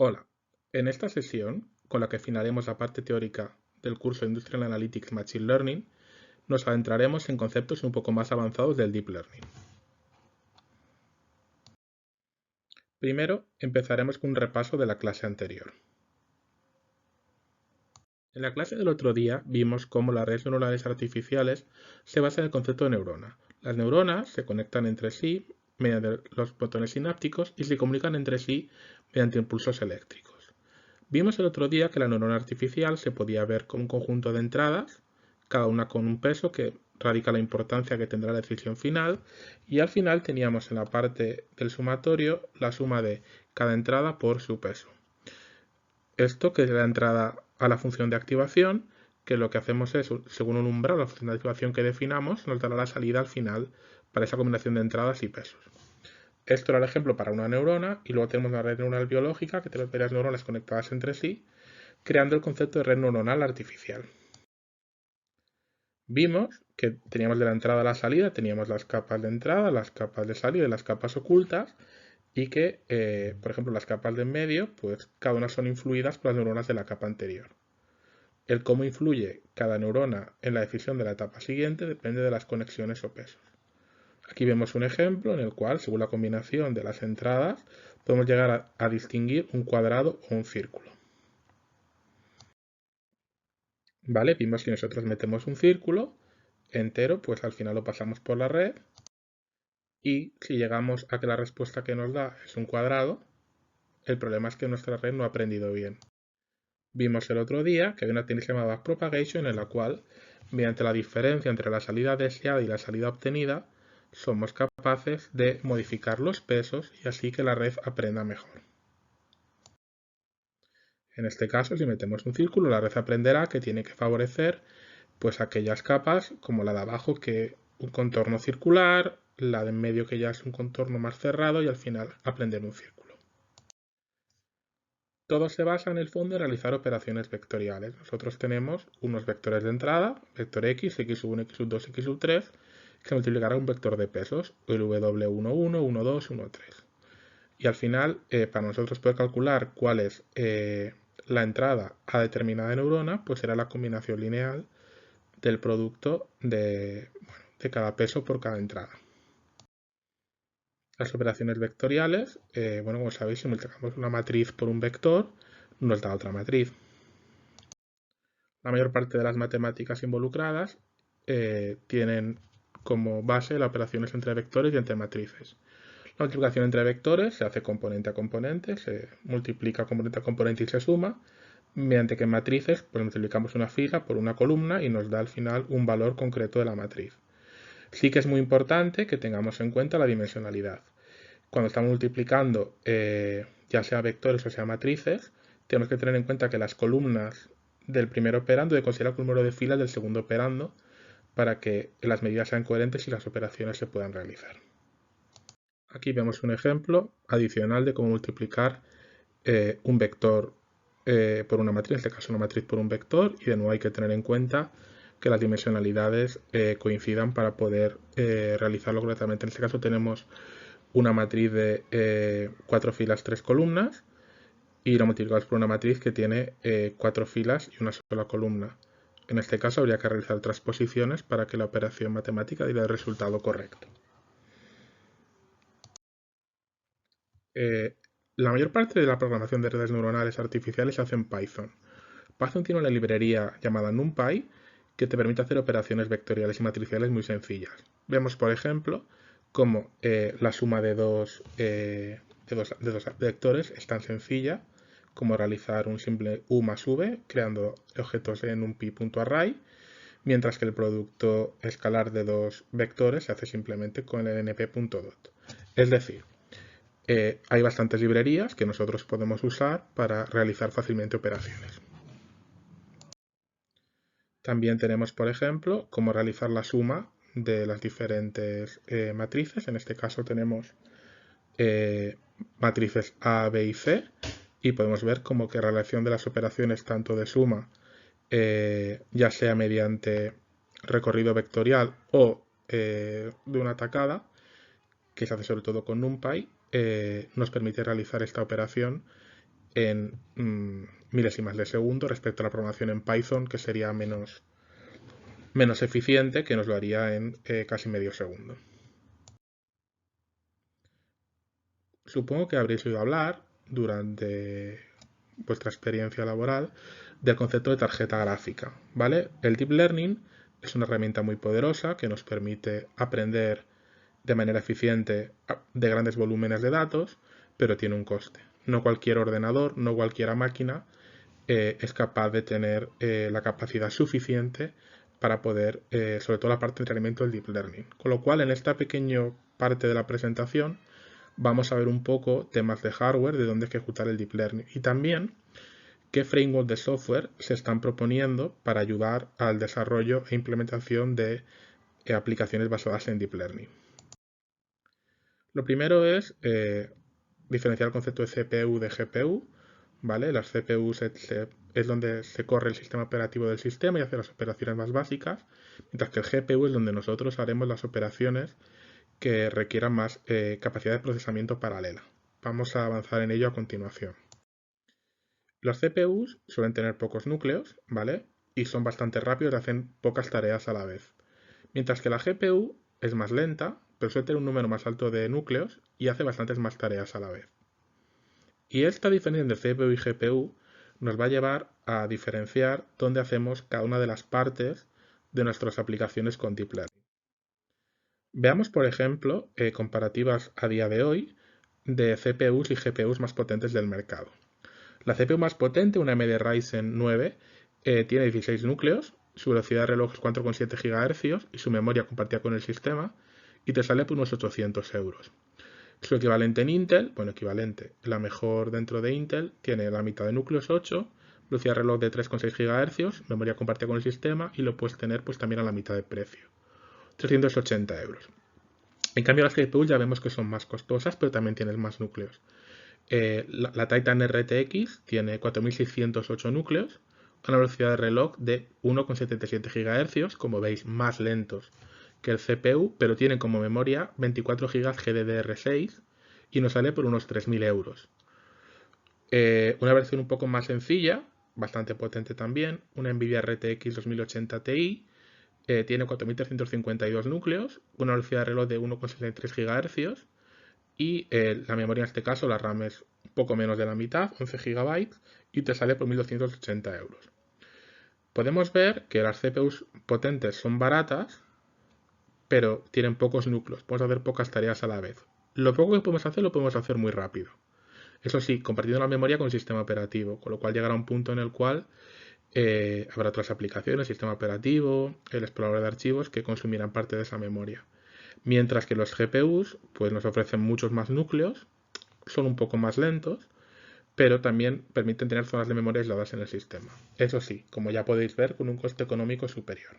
Hola, en esta sesión, con la que finalizaremos la parte teórica del curso de Industrial Analytics Machine Learning, nos adentraremos en conceptos un poco más avanzados del Deep Learning. Primero, empezaremos con un repaso de la clase anterior. En la clase del otro día vimos cómo las redes neuronales artificiales se basan en el concepto de neurona. Las neuronas se conectan entre sí mediante los botones sinápticos y se comunican entre sí mediante impulsos eléctricos. Vimos el otro día que la neurona artificial se podía ver como un conjunto de entradas, cada una con un peso que radica la importancia que tendrá la decisión final, y al final teníamos en la parte del sumatorio la suma de cada entrada por su peso. Esto que es la entrada a la función de activación, que lo que hacemos es, según un umbral, la función de activación que definamos, nos dará la salida al final para esa combinación de entradas y pesos. Esto era el ejemplo para una neurona y luego tenemos una red neuronal biológica que tiene varias neuronas conectadas entre sí, creando el concepto de red neuronal artificial. Vimos que teníamos de la entrada a la salida, teníamos las capas de entrada, las capas de salida y las capas ocultas, y que, por ejemplo, las capas de en medio, pues cada una son influidas por las neuronas de la capa anterior. El cómo influye cada neurona en la decisión de la etapa siguiente depende de las conexiones o pesos. Aquí vemos un ejemplo en el cual, según la combinación de las entradas, podemos llegar a distinguir un cuadrado o un círculo. ¿Vale? Vimos que nosotros metemos un círculo entero, pues al final lo pasamos por la red y si llegamos a que la respuesta que nos da es un cuadrado, el problema es que nuestra red no ha aprendido bien. Vimos el otro día que hay una técnica llamada backpropagation en la cual, mediante la diferencia entre la salida deseada y la salida obtenida, somos capaces de modificar los pesos y así que la red aprenda mejor. En este caso, si metemos un círculo, la red aprenderá que tiene que favorecer pues aquellas capas como la de abajo que un contorno circular, la de en medio que ya es un contorno más cerrado y al final aprender un círculo. Todo se basa en el fondo en realizar operaciones vectoriales. Nosotros tenemos unos vectores de entrada, vector x, x1, x2, x3, que multiplicará un vector de pesos, el w11, 12, 13. Y al final, para nosotros poder calcular cuál es la entrada a determinada neurona, pues será la combinación lineal del producto de cada peso por cada entrada. Las operaciones vectoriales, como sabéis, si multiplicamos una matriz por un vector, nos da otra matriz. La mayor parte de las matemáticas involucradas tienen como base las operaciones entre vectores y entre matrices. La multiplicación entre vectores se hace componente a componente, se multiplica componente a componente y se suma, mediante que en matrices pues multiplicamos una fila por una columna y nos da al final un valor concreto de la matriz. Sí que es muy importante que tengamos en cuenta la dimensionalidad. Cuando estamos multiplicando ya sea vectores o sea matrices, tenemos que tener en cuenta que las columnas del primer operando de considerar el número de filas del segundo operando para que las medidas sean coherentes y las operaciones se puedan realizar. Aquí vemos un ejemplo adicional de cómo multiplicar un vector por una matriz, en este caso una matriz por un vector, y de nuevo hay que tener en cuenta que las dimensionalidades coincidan para poder realizarlo correctamente. En este caso tenemos una matriz de 4 filas, 3 columnas, y lo multiplicamos por una matriz que tiene 4 filas y una sola columna. En este caso habría que realizar transposiciones para que la operación matemática diera el resultado correcto. La mayor parte de la programación de redes neuronales artificiales se hace en Python. Python tiene una librería llamada NumPy que te permite hacer operaciones vectoriales y matriciales muy sencillas. Vemos, por ejemplo, cómo la suma de dos vectores es tan sencilla como realizar un simple u más v creando objetos en numpy.array, mientras que el producto escalar de dos vectores se hace simplemente con el np.dot. Es decir, hay bastantes librerías que nosotros podemos usar para realizar fácilmente operaciones. También tenemos, por ejemplo, cómo realizar la suma de las diferentes matrices. En este caso tenemos matrices A, B y C y podemos ver cómo que relación de las operaciones tanto de suma, ya sea mediante recorrido vectorial o de una tacada, que se hace sobre todo con NumPy, nos permite realizar esta operación en milésimas de segundo respecto a la programación en Python, que sería menos eficiente, que nos lo haría en casi medio segundo. Supongo que habréis oído hablar durante vuestra experiencia laboral del concepto de tarjeta gráfica, ¿vale? El Deep Learning es una herramienta muy poderosa que nos permite aprender de manera eficiente de grandes volúmenes de datos, pero tiene un coste. No cualquier ordenador, no cualquier máquina es capaz de tener la capacidad suficiente para poder, sobre todo la parte de entrenamiento del Deep Learning. Con lo cual, en esta pequeña parte de la presentación, vamos a ver un poco temas de hardware, de dónde ejecutar el Deep Learning y también qué frameworks de software se están proponiendo para ayudar al desarrollo e implementación de aplicaciones basadas en Deep Learning. Lo primero es diferenciar el concepto de CPU de GPU, ¿vale? Las CPUs es donde se corre el sistema operativo del sistema y hace las operaciones más básicas, mientras que el GPU es donde nosotros haremos las operaciones que requieran más capacidad de procesamiento paralela. Vamos a avanzar en ello a continuación. Los CPUs suelen tener pocos núcleos, ¿vale? Y son bastante rápidos y hacen pocas tareas a la vez. Mientras que la GPU es más lenta, pero suele tener un número más alto de núcleos y hace bastantes más tareas a la vez. Y esta diferencia entre CPU y GPU nos va a llevar a diferenciar dónde hacemos cada una de las partes de nuestras aplicaciones con Deep Learning. Veamos, por ejemplo, comparativas a día de hoy de CPUs y GPUs más potentes del mercado. La CPU más potente, una AMD Ryzen 9, tiene 16 núcleos, su velocidad de reloj es 4,7 GHz y su memoria compartida con el sistema, y te sale por unos 800 euros. Su equivalente en Intel, bueno, equivalente, la mejor dentro de Intel, tiene la mitad de núcleos 8, velocidad de reloj de 3,6 GHz, memoria compartida con el sistema y lo puedes tener pues también a la mitad de precio, 380 euros. En cambio las GPUs ya vemos que son más costosas, pero también tienen más núcleos. La Titan RTX tiene 4608 núcleos, una velocidad de reloj de 1,77 GHz, como veis más lentos que el CPU, pero tienen como memoria 24 GB GDDR6 y nos sale por unos 3.000 euros. Una versión un poco más sencilla, bastante potente también, una Nvidia RTX 2080 Ti, tiene 4352 núcleos, una velocidad de reloj de 1,63 GHz y la memoria en este caso, la RAM es un poco menos de la mitad, 11 GB, y te sale por 1.280 euros. Podemos ver que las CPUs potentes son baratas, pero tienen pocos núcleos, podemos hacer pocas tareas a la vez. Lo poco que podemos hacer lo podemos hacer muy rápido. Eso sí, compartiendo la memoria con el sistema operativo, con lo cual llegará un punto en el cual habrá otras aplicaciones, sistema operativo, el explorador de archivos que consumirán parte de esa memoria. Mientras que los GPUs pues nos ofrecen muchos más núcleos, son un poco más lentos, pero también permiten tener zonas de memoria aisladas en el sistema. Eso sí, como ya podéis ver, con un coste económico superior.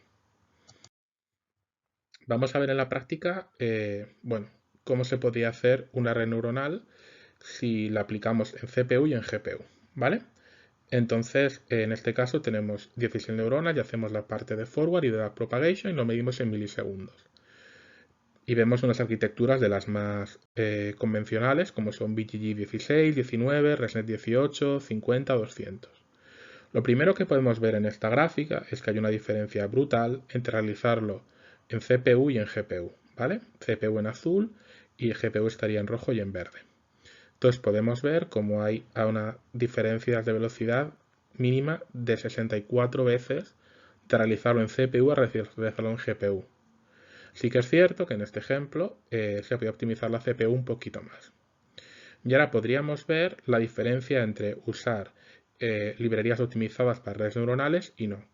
Vamos a ver en la práctica, bueno, cómo se podría hacer una red neuronal si la aplicamos en CPU y en GPU, ¿vale? Entonces, en este caso tenemos 16 neuronas y hacemos la parte de forward y de backpropagation y lo medimos en milisegundos. Y vemos unas arquitecturas de las más convencionales, como son BGG 16, 19, ResNet 18, 50, 200. Lo primero que podemos ver en esta gráfica es que hay una diferencia brutal entre realizarlo en CPU y en GPU, ¿vale? CPU en azul y GPU estaría en rojo y en verde. Entonces podemos ver cómo hay una diferencia de velocidad mínima de 64 veces de realizarlo en CPU a realizarlo en GPU. Sí que es cierto que en este ejemplo se puede optimizar la CPU un poquito más. Y ahora podríamos ver la diferencia entre usar librerías optimizadas para redes neuronales y no,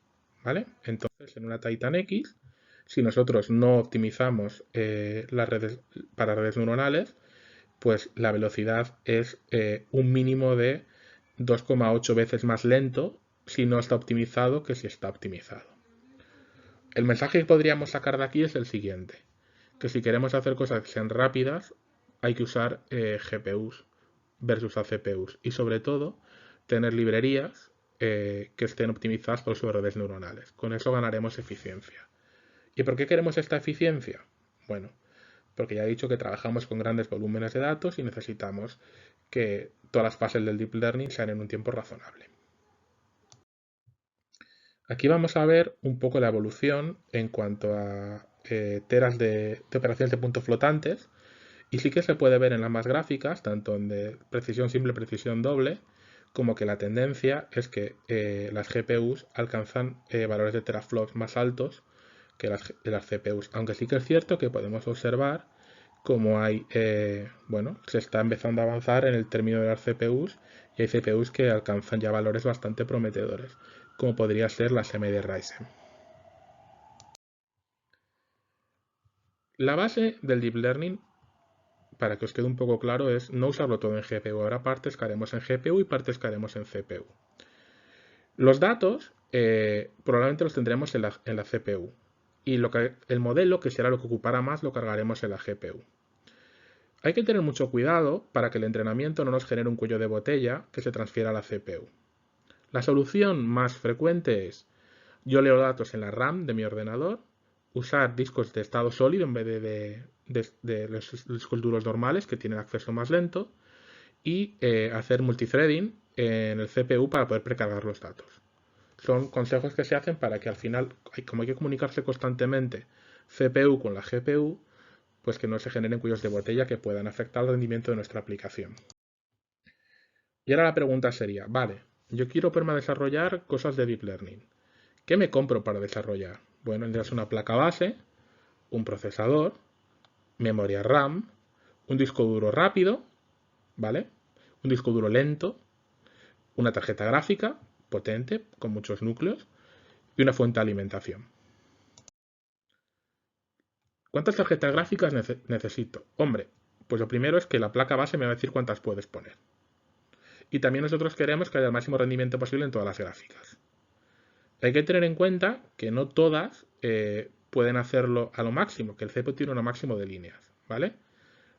¿vale? Entonces, en una Titan X, si nosotros no optimizamos las redes para redes neuronales, pues la velocidad es un mínimo de 2,8 veces más lento si no está optimizado que si está optimizado. El mensaje que podríamos sacar de aquí es el siguiente, que si queremos hacer cosas que sean rápidas, hay que usar GPUs versus a CPUs y sobre todo tener librerías que estén optimizadas por sus redes neuronales. Con eso ganaremos eficiencia. ¿Y por qué queremos esta eficiencia? Bueno, porque ya he dicho que trabajamos con grandes volúmenes de datos y necesitamos que todas las fases del Deep Learning sean en un tiempo razonable. Aquí vamos a ver un poco la evolución en cuanto a teras de operaciones de puntos flotantes, y sí que se puede ver en ambas gráficas, tanto en de precisión simple, precisión doble, como que la tendencia es que las GPUs alcanzan valores de teraflops más altos que las CPUs, aunque sí que es cierto que podemos observar como hay, bueno, se está empezando a avanzar en el término de las CPUs y hay CPUs que alcanzan ya valores bastante prometedores, como podría ser las AMD Ryzen. La base del Deep Learning, para que os quede un poco claro, es no usarlo todo en GPU. Habrá partes que haremos en GPU y partes que haremos en CPU. Los datos probablemente los tendremos en la CPU y el modelo, que será lo que ocupará más, lo cargaremos en la GPU. Hay que tener mucho cuidado para que el entrenamiento no nos genere un cuello de botella que se transfiera a la CPU. La solución más frecuente es: yo leo datos en la RAM de mi ordenador, usar discos de estado sólido en vez de los discos duros normales que tienen acceso más lento, y hacer multithreading en el CPU para poder precargar los datos. Son consejos que se hacen para que al final, como hay que comunicarse constantemente CPU con la GPU, pues que no se generen cuellos de botella que puedan afectar el rendimiento de nuestra aplicación. Y ahora la pregunta sería, vale, yo quiero ponerme a desarrollar cosas de Deep Learning. ¿Qué me compro para desarrollar? Bueno, tendrás una placa base, un procesador, memoria RAM, un disco duro rápido, ¿vale? Un disco duro lento, una tarjeta gráfica potente, con muchos núcleos, y una fuente de alimentación. ¿Cuántas tarjetas gráficas necesito? Hombre, pues lo primero es que la placa base me va a decir cuántas puedes poner. Y también nosotros queremos que haya el máximo rendimiento posible en todas las gráficas. Hay que tener en cuenta que no todas pueden hacerlo a lo máximo, que el CPU tiene un máximo de líneas, ¿vale?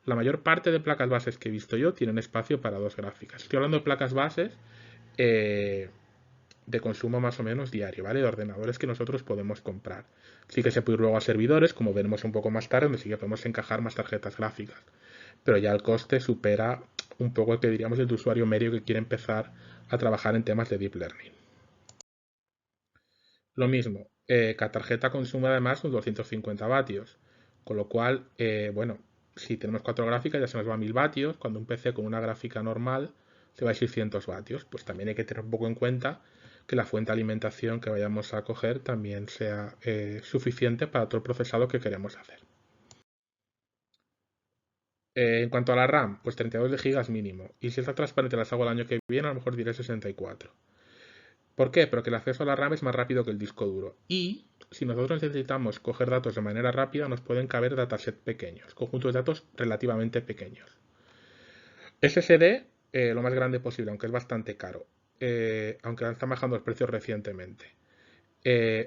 La mayor parte de placas bases que he visto yo tienen espacio para 2 gráficas. Estoy hablando de placas bases de consumo más o menos diario, ¿vale? De ordenadores que nosotros podemos comprar. Sí que se puede ir luego a servidores, como veremos un poco más tarde, donde sí que podemos encajar más tarjetas gráficas. Pero ya el coste supera un poco el que diríamos el usuario medio que quiere empezar a trabajar en temas de Deep Learning. Lo mismo, cada tarjeta consume además unos 250 vatios, con lo cual, bueno, si tenemos 4 gráficas ya se nos va a 1000 vatios, cuando un PC con una gráfica normal se va a 600 vatios. Pues también hay que tener un poco en cuenta que la fuente de alimentación que vayamos a coger también sea suficiente para todo el procesado que queremos hacer. En cuanto a la RAM, pues 32 de GB mínimo. Y si está transparente las hago el año que viene, a lo mejor diré 64. ¿Por qué? Porque el acceso a la RAM es más rápido que el disco duro. Y si nosotros necesitamos coger datos de manera rápida, nos pueden caber datasets pequeños, conjuntos de datos relativamente pequeños. SSD, lo más grande posible, aunque es bastante caro. Aunque están bajando los precios recientemente.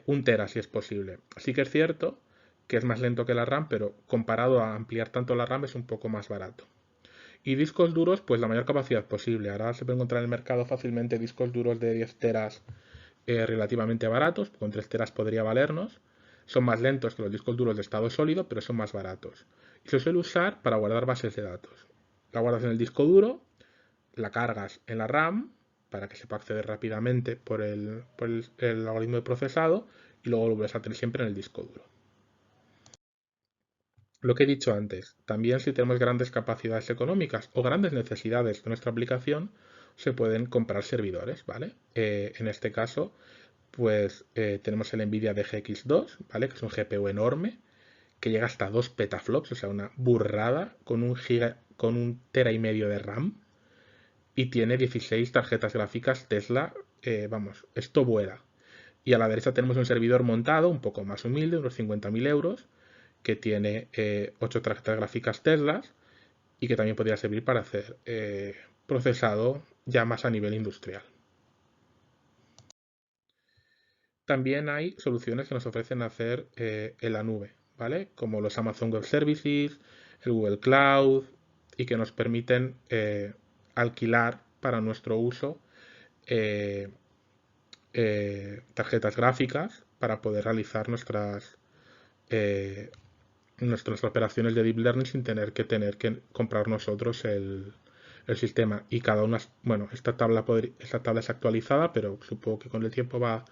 1 tera si es posible. Sí que es cierto que es más lento que la RAM, pero comparado a ampliar tanto la RAM es un poco más barato. Y discos duros, pues la mayor capacidad posible. Ahora se puede encontrar en el mercado fácilmente discos duros de 10 teras relativamente baratos, con 3 teras podría valernos. Son más lentos que los discos duros de estado sólido, pero son más baratos. Y se suele usar para guardar bases de datos. La guardas en el disco duro, la cargas en la RAM para que se pueda acceder rápidamente por el algoritmo de procesado y luego lo vuelves a tener siempre en el disco duro. Lo que he dicho antes, también si tenemos grandes capacidades económicas o grandes necesidades de nuestra aplicación, se pueden comprar servidores, ¿vale? En este caso, pues tenemos el Nvidia DGX2, ¿vale? Que es un GPU enorme, que llega hasta 2 petaflops, o sea, una burrada, con con 1,5 TB de RAM, y tiene 16 tarjetas gráficas Tesla, vamos, esto vuela. Y a la derecha tenemos un servidor montado, un poco más humilde, unos 50.000 euros, que tiene 8 tarjetas gráficas Tesla y que también podría servir para hacer procesado ya más a nivel industrial. También hay soluciones que nos ofrecen hacer en la nube, ¿vale? Como los Amazon Web Services, el Google Cloud, y que nos permiten alquilar para nuestro uso eh, tarjetas gráficas para poder realizar nuestras operaciones de Deep Learning sin tener que comprar nosotros el sistema y cada una, bueno, esta tabla es actualizada, pero supongo que con el tiempo va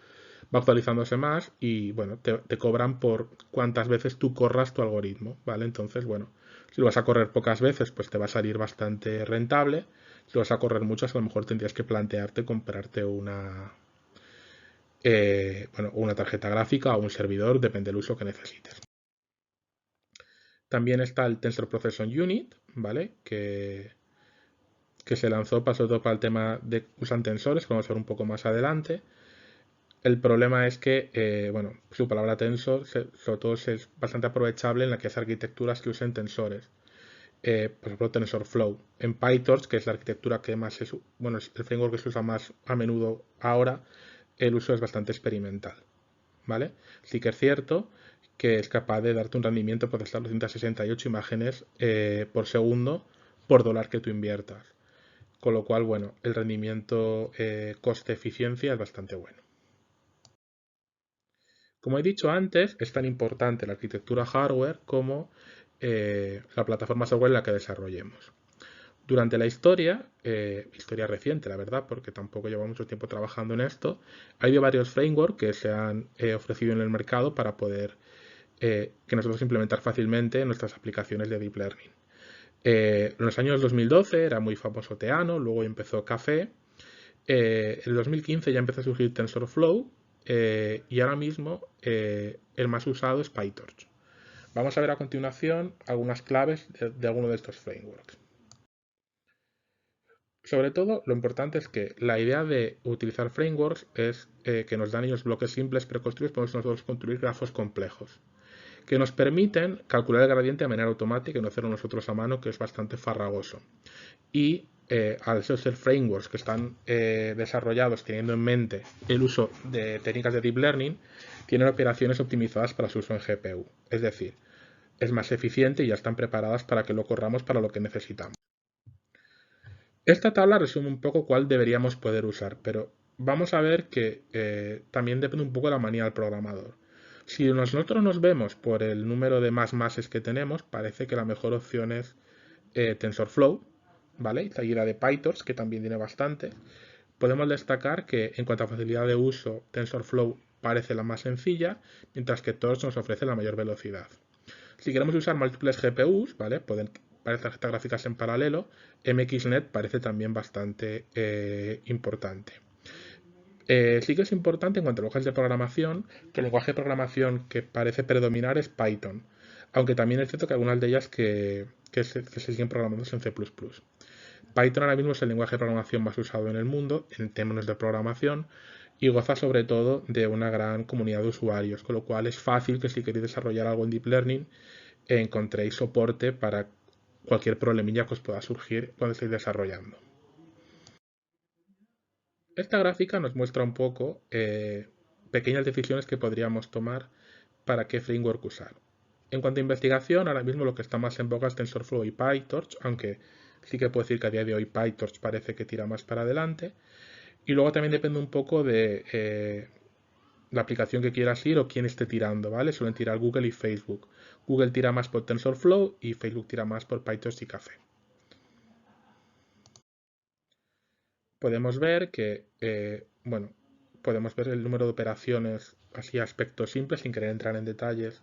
actualizándose más y bueno, te cobran por cuántas veces tú corras tu algoritmo, ¿vale? Entonces, bueno, si lo vas a correr pocas veces, pues te va a salir bastante rentable. Si lo vas a correr muchas, a lo mejor tendrías que plantearte comprarte bueno, una tarjeta gráfica o un servidor, depende del uso que necesites. También está el Tensor Processing Unit, ¿vale? Que se lanzó sobre todo para el tema de usan tensores, que vamos a ver un poco más adelante. El problema es que, bueno, su palabra tensor, sobre todo, es bastante aprovechable en las arquitecturas que usen tensores. Por ejemplo, TensorFlow. En PyTorch, que es la arquitectura que más es, bueno, es el framework que se usa más a menudo ahora, el uso es bastante experimental, ¿vale? Sí que es cierto que es capaz de darte un rendimiento de procesar 268 imágenes por segundo por dólar que tú inviertas. Con lo cual, bueno, el rendimiento coste-eficiencia es bastante bueno. Como he dicho antes, es tan importante la arquitectura hardware como la plataforma software en la que desarrollemos. Durante la historia, historia reciente, la verdad, porque tampoco llevo mucho tiempo trabajando en esto, ha habido varios frameworks que se han ofrecido en el mercado para poder que nosotros implementar fácilmente en nuestras aplicaciones de Deep Learning. En los años 2012 era muy famoso Theano, luego empezó Café. En el 2015 ya empezó a surgir TensorFlow y ahora mismo el más usado es PyTorch. Vamos a ver a continuación algunas claves de alguno de estos frameworks. Sobre todo, lo importante es que la idea de utilizar frameworks es que nos dan ellos bloques simples preconstruidos, podemos nosotros construir grafos complejos, que nos permiten calcular el gradiente de manera automática y no hacerlo nosotros a mano, que es bastante farragoso. Y al ser frameworks que están desarrollados teniendo en mente el uso de técnicas de Deep Learning, tienen operaciones optimizadas para su uso en GPU. Es decir, es más eficiente y ya están preparadas para que lo corramos para lo que necesitamos. Esta tabla resume un poco cuál deberíamos poder usar, pero vamos a ver que también depende un poco de la manía del programador. Si nosotros nos vemos por el número de máses que tenemos, parece que la mejor opción es TensorFlow, ¿vale? Seguida de PyTorch, que también tiene bastante. Podemos destacar que en cuanto a facilidad de uso, TensorFlow parece la más sencilla, mientras que Torch nos ofrece la mayor velocidad. Si queremos usar múltiples GPUs, ¿vale? Pueden varias tarjetas gráficas en paralelo, MXNet parece también bastante importante. Sí que es importante en cuanto a lenguajes de programación, que el lenguaje de programación que parece predominar es Python, aunque también es cierto que algunas de ellas que se siguen programando en C++. Python ahora mismo es el lenguaje de programación más usado en el mundo en términos de programación y goza sobre todo de una gran comunidad de usuarios, con lo cual es fácil que si queréis desarrollar algo en Deep Learning encontréis soporte para cualquier problemilla que os pueda surgir cuando estéis desarrollando. Esta gráfica nos muestra un poco pequeñas decisiones que podríamos tomar para qué framework usar. En cuanto a investigación, ahora mismo lo que está más en boga es TensorFlow y PyTorch, aunque sí que puedo decir que a día de hoy PyTorch parece que tira más para adelante. Y luego también depende un poco de la aplicación que quieras ir o quién esté tirando, ¿vale? Suelen tirar Google y Facebook. Google tira más por TensorFlow y Facebook tira más por PyTorch y Café. Podemos ver que, bueno, podemos ver el número de operaciones, así aspectos simples, sin querer entrar en detalles,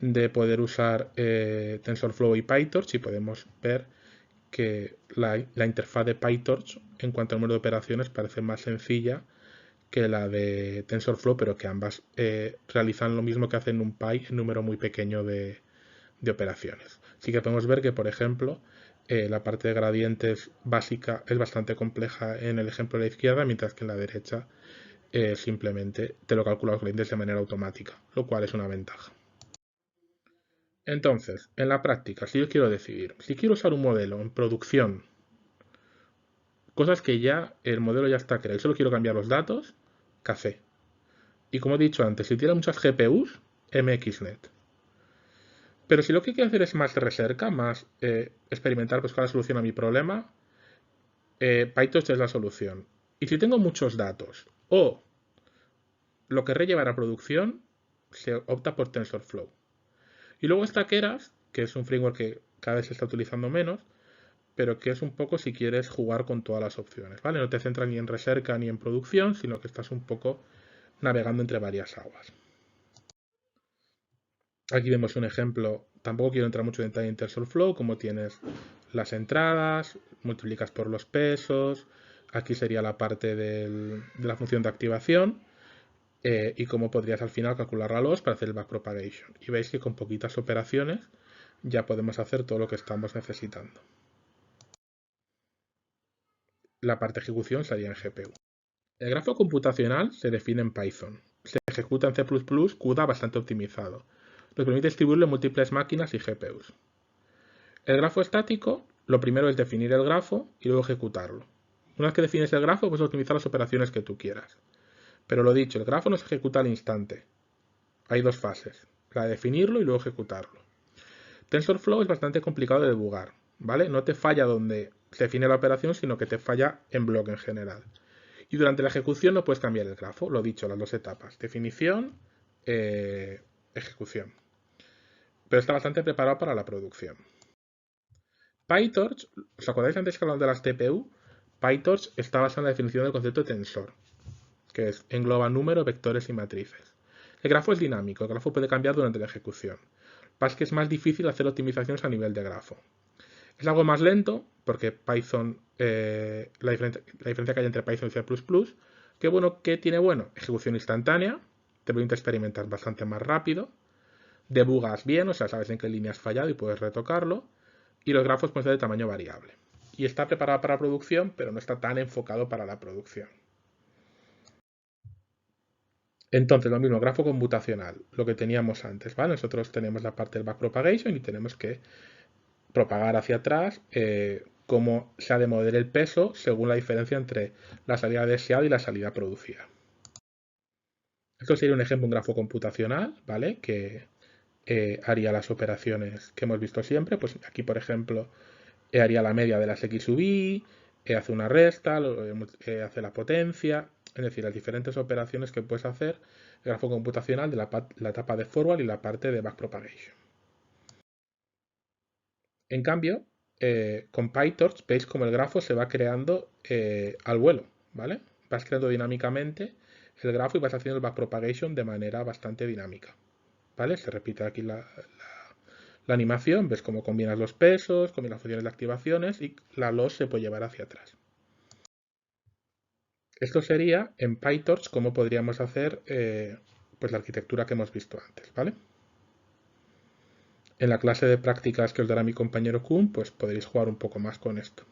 de poder usar TensorFlow y PyTorch y podemos ver que la interfaz de PyTorch en cuanto al número de operaciones parece más sencilla que la de TensorFlow, pero que ambas realizan lo mismo que hacen NumPy en número muy pequeño de operaciones. Sí que podemos ver que, por ejemplo, la parte de gradientes básica es bastante compleja en el ejemplo de la izquierda, mientras que en la derecha simplemente te lo calcula los gradientes de manera automática, lo cual es una ventaja. Entonces, en la práctica, si yo quiero decidir, si quiero usar un modelo en producción, cosas que ya el modelo ya está creado y solo quiero cambiar los datos, Café. Y como he dicho antes, si tiene muchas GPUs, MXNet. Pero si lo que quiero hacer es más recerca, más experimentar, buscar la solución a mi problema, PyTorch es la solución. Y si tengo muchos datos o lo querré llevar a producción, se opta por TensorFlow. Y luego está Keras, que es un framework que cada vez se está utilizando menos, pero que es un poco si quieres jugar con todas las opciones, ¿vale? No te centras ni en recerca ni en producción, sino que estás un poco navegando entre varias aguas. Aquí vemos un ejemplo, tampoco quiero entrar mucho en detalle en TensorFlow, como tienes las entradas, multiplicas por los pesos, aquí sería la parte de la función de activación, y cómo podrías al final calcular la loss para hacer el backpropagation. Y veis que con poquitas operaciones ya podemos hacer todo lo que estamos necesitando. La parte de ejecución sería en GPU. El grafo computacional se define en Python. Se ejecuta en C++, CUDA bastante optimizado. Nos permite distribuirlo en múltiples máquinas y GPUs. El grafo estático, lo primero es definir el grafo y luego ejecutarlo. Una vez que defines el grafo, puedes optimizar las operaciones que tú quieras. Pero lo dicho, el grafo no se ejecuta al instante. Hay dos fases, la de definirlo y luego ejecutarlo. TensorFlow es bastante complicado de debugar, ¿vale? No te falla donde se define la operación, sino que te falla en bloque en general. Y durante la ejecución no puedes cambiar el grafo, lo dicho, las dos etapas, definición, ejecución. Pero está bastante preparado para la producción. PyTorch, ¿os acordáis antes que hablamos de las TPU? PyTorch está basado en la definición del concepto de tensor, que engloba números, vectores y matrices. El grafo es dinámico, el grafo puede cambiar durante la ejecución. Pasa que es más difícil hacer optimizaciones a nivel de grafo. Es algo más lento, porque Python, la diferencia que hay entre Python y C++, que bueno, ¿qué tiene bueno? Ejecución instantánea, te permite experimentar bastante más rápido, debugas bien, o sea, sabes en qué línea has fallado y puedes retocarlo, y los grafos pueden ser de tamaño variable. Y está preparado para producción, pero no está tan enfocado para la producción. Entonces, lo mismo, grafo computacional, lo que teníamos antes, ¿vale? Nosotros tenemos la parte del backpropagation y tenemos que propagar hacia atrás cómo se ha de mover el peso según la diferencia entre la salida deseada y la salida producida. Esto sería un ejemplo, un grafo computacional, ¿vale? Que haría las operaciones que hemos visto siempre. Pues aquí, por ejemplo, haría la media de las x sub y, hace una resta, hace la potencia, es decir, las diferentes operaciones que puedes hacer, el grafo computacional de la etapa de forward y la parte de backpropagation. En cambio, con PyTorch veis como el grafo se va creando al vuelo, ¿vale? Vas creando dinámicamente el grafo y vas haciendo el backpropagation de manera bastante dinámica, ¿vale? Se repite aquí la animación, ves cómo combinas los pesos, combinas las funciones de activaciones y la loss se puede llevar hacia atrás. Esto sería en PyTorch cómo podríamos hacer pues la arquitectura que hemos visto antes, ¿vale? En la clase de prácticas que os dará mi compañero Kuhn, pues podréis jugar un poco más con esto.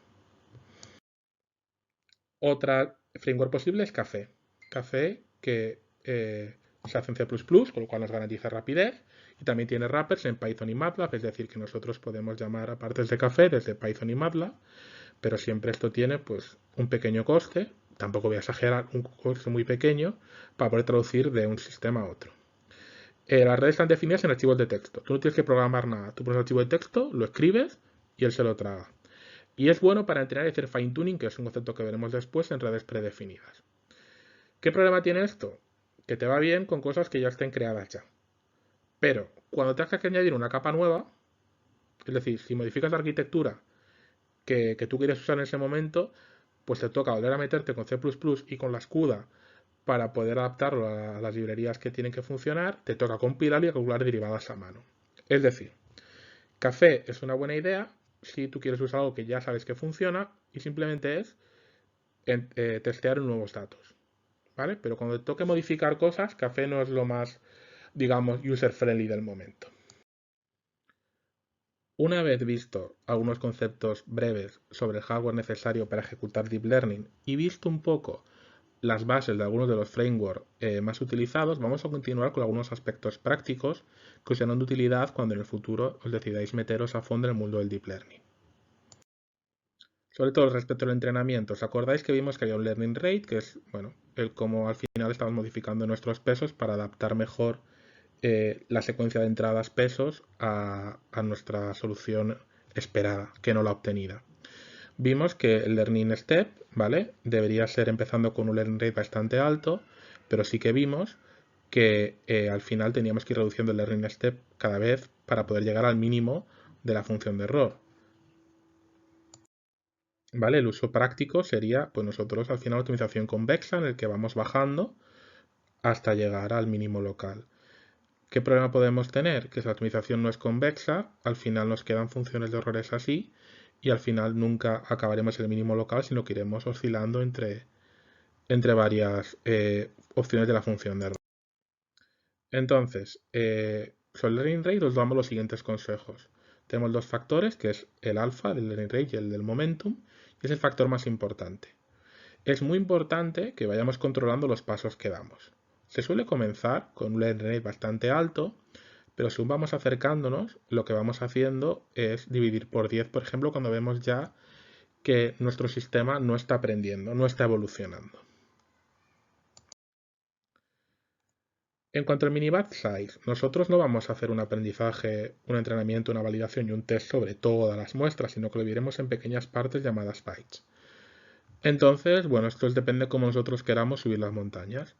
Otra framework posible es Café. Café que se hace en C++, con lo cual nos garantiza rapidez. Y también tiene wrappers en Python y MATLAB, es decir, que nosotros podemos llamar a partes de Café desde Python y MATLAB, pero siempre esto tiene pues un pequeño coste, tampoco voy a exagerar, un coste muy pequeño, para poder traducir de un sistema a otro. Las redes están definidas en archivos de texto. Tú no tienes que programar nada. Tú pones el archivo de texto, lo escribes y él se lo traga. Y es bueno para entrenar y hacer fine-tuning, que es un concepto que veremos después en redes predefinidas. ¿Qué problema tiene esto? Que te va bien con cosas que ya estén creadas ya. Pero cuando tengas que añadir una capa nueva, es decir, si modificas la arquitectura que tú quieres usar en ese momento, pues te toca volver a meterte con C++ y con la CUDA para poder adaptarlo a las librerías que tienen que funcionar, te toca compilar y calcular derivadas a mano. Es decir, Café es una buena idea si tú quieres usar algo que ya sabes que funciona y simplemente es testear nuevos datos, ¿vale? Pero cuando te toque modificar cosas, Café no es lo más, digamos, user-friendly del momento. Una vez visto algunos conceptos breves sobre el hardware necesario para ejecutar Deep Learning y visto un poco las bases de algunos de los frameworks más utilizados, vamos a continuar con algunos aspectos prácticos que os serán de utilidad cuando en el futuro os decidáis meteros a fondo en el mundo del Deep Learning. Sobre todo respecto al entrenamiento, ¿os acordáis que vimos que había un learning rate, que es, bueno, el cómo al final estamos modificando nuestros pesos para adaptar mejor la secuencia de entradas pesos a nuestra solución esperada, que no la obtenida. Vimos que el learning step, ¿vale? Debería ser empezando con un learning rate bastante alto, pero sí que vimos que al final teníamos que ir reduciendo el learning step cada vez para poder llegar al mínimo de la función de error. ¿vale? El uso práctico sería, pues nosotros al final optimización convexa en el que vamos bajando hasta llegar al mínimo local. ¿Qué problema podemos tener? Que si la optimización no es convexa, al final nos quedan funciones de errores así y al final nunca acabaremos en el mínimo local, sino que iremos oscilando entre varias opciones de la función de error. Entonces, sobre el learning rate os damos los siguientes consejos. Tenemos dos factores, que es el alfa del learning rate y el del momentum, y es el factor más importante. Es muy importante que vayamos controlando los pasos que damos. Se suele comenzar con un learning rate bastante alto, pero según vamos acercándonos, lo que vamos haciendo es dividir por 10, por ejemplo, cuando vemos ya que nuestro sistema no está aprendiendo, no está evolucionando. En cuanto al mini batch size, nosotros no vamos a hacer un aprendizaje, un entrenamiento, una validación y un test sobre todas las muestras, sino que lo dividiremos en pequeñas partes llamadas bytes. Entonces, bueno, esto depende de cómo nosotros queramos subir las montañas.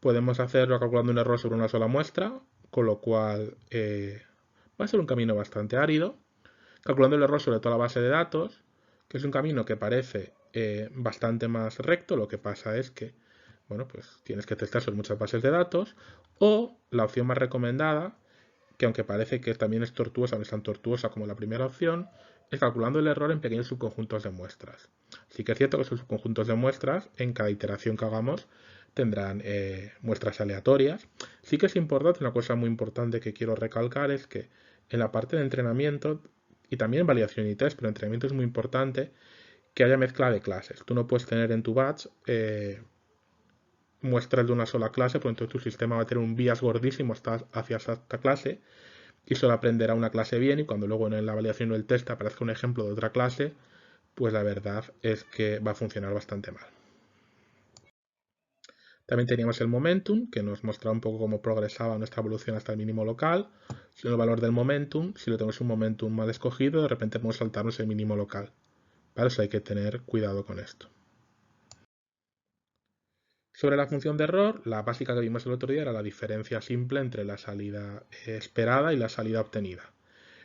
Podemos hacerlo calculando un error sobre una sola muestra, con lo cual va a ser un camino bastante árido. Calculando el error sobre toda la base de datos, que es un camino que parece bastante más recto, lo que pasa es que, bueno, pues tienes que testar sobre muchas bases de datos, o la opción más recomendada, que aunque parece que también es tortuosa, no es tan tortuosa como la primera opción, es calculando el error en pequeños subconjuntos de muestras. Sí que es cierto que esos subconjuntos de muestras, en cada iteración que hagamos, tendrán muestras aleatorias. Sí que es importante, una cosa muy importante que quiero recalcar es que en la parte de entrenamiento, y también en validación y test, pero en entrenamiento es muy importante que haya mezcla de clases. Tú no puedes tener en tu batch muestras de una sola clase, por lo tanto tu sistema va a tener un bias gordísimo hacia esta clase y solo aprenderá una clase bien y cuando luego en la validación o el test aparezca un ejemplo de otra clase, pues la verdad es que va a funcionar bastante mal. También teníamos el momentum, que nos mostraba un poco cómo progresaba nuestra evolución hasta el mínimo local. Si el valor del momentum, si lo tenemos un momentum mal escogido, de repente podemos saltarnos el mínimo local. ¿Vale? Eso hay que tener cuidado con esto. Sobre la función de error, la básica que vimos el otro día era la diferencia simple entre la salida esperada y la salida obtenida.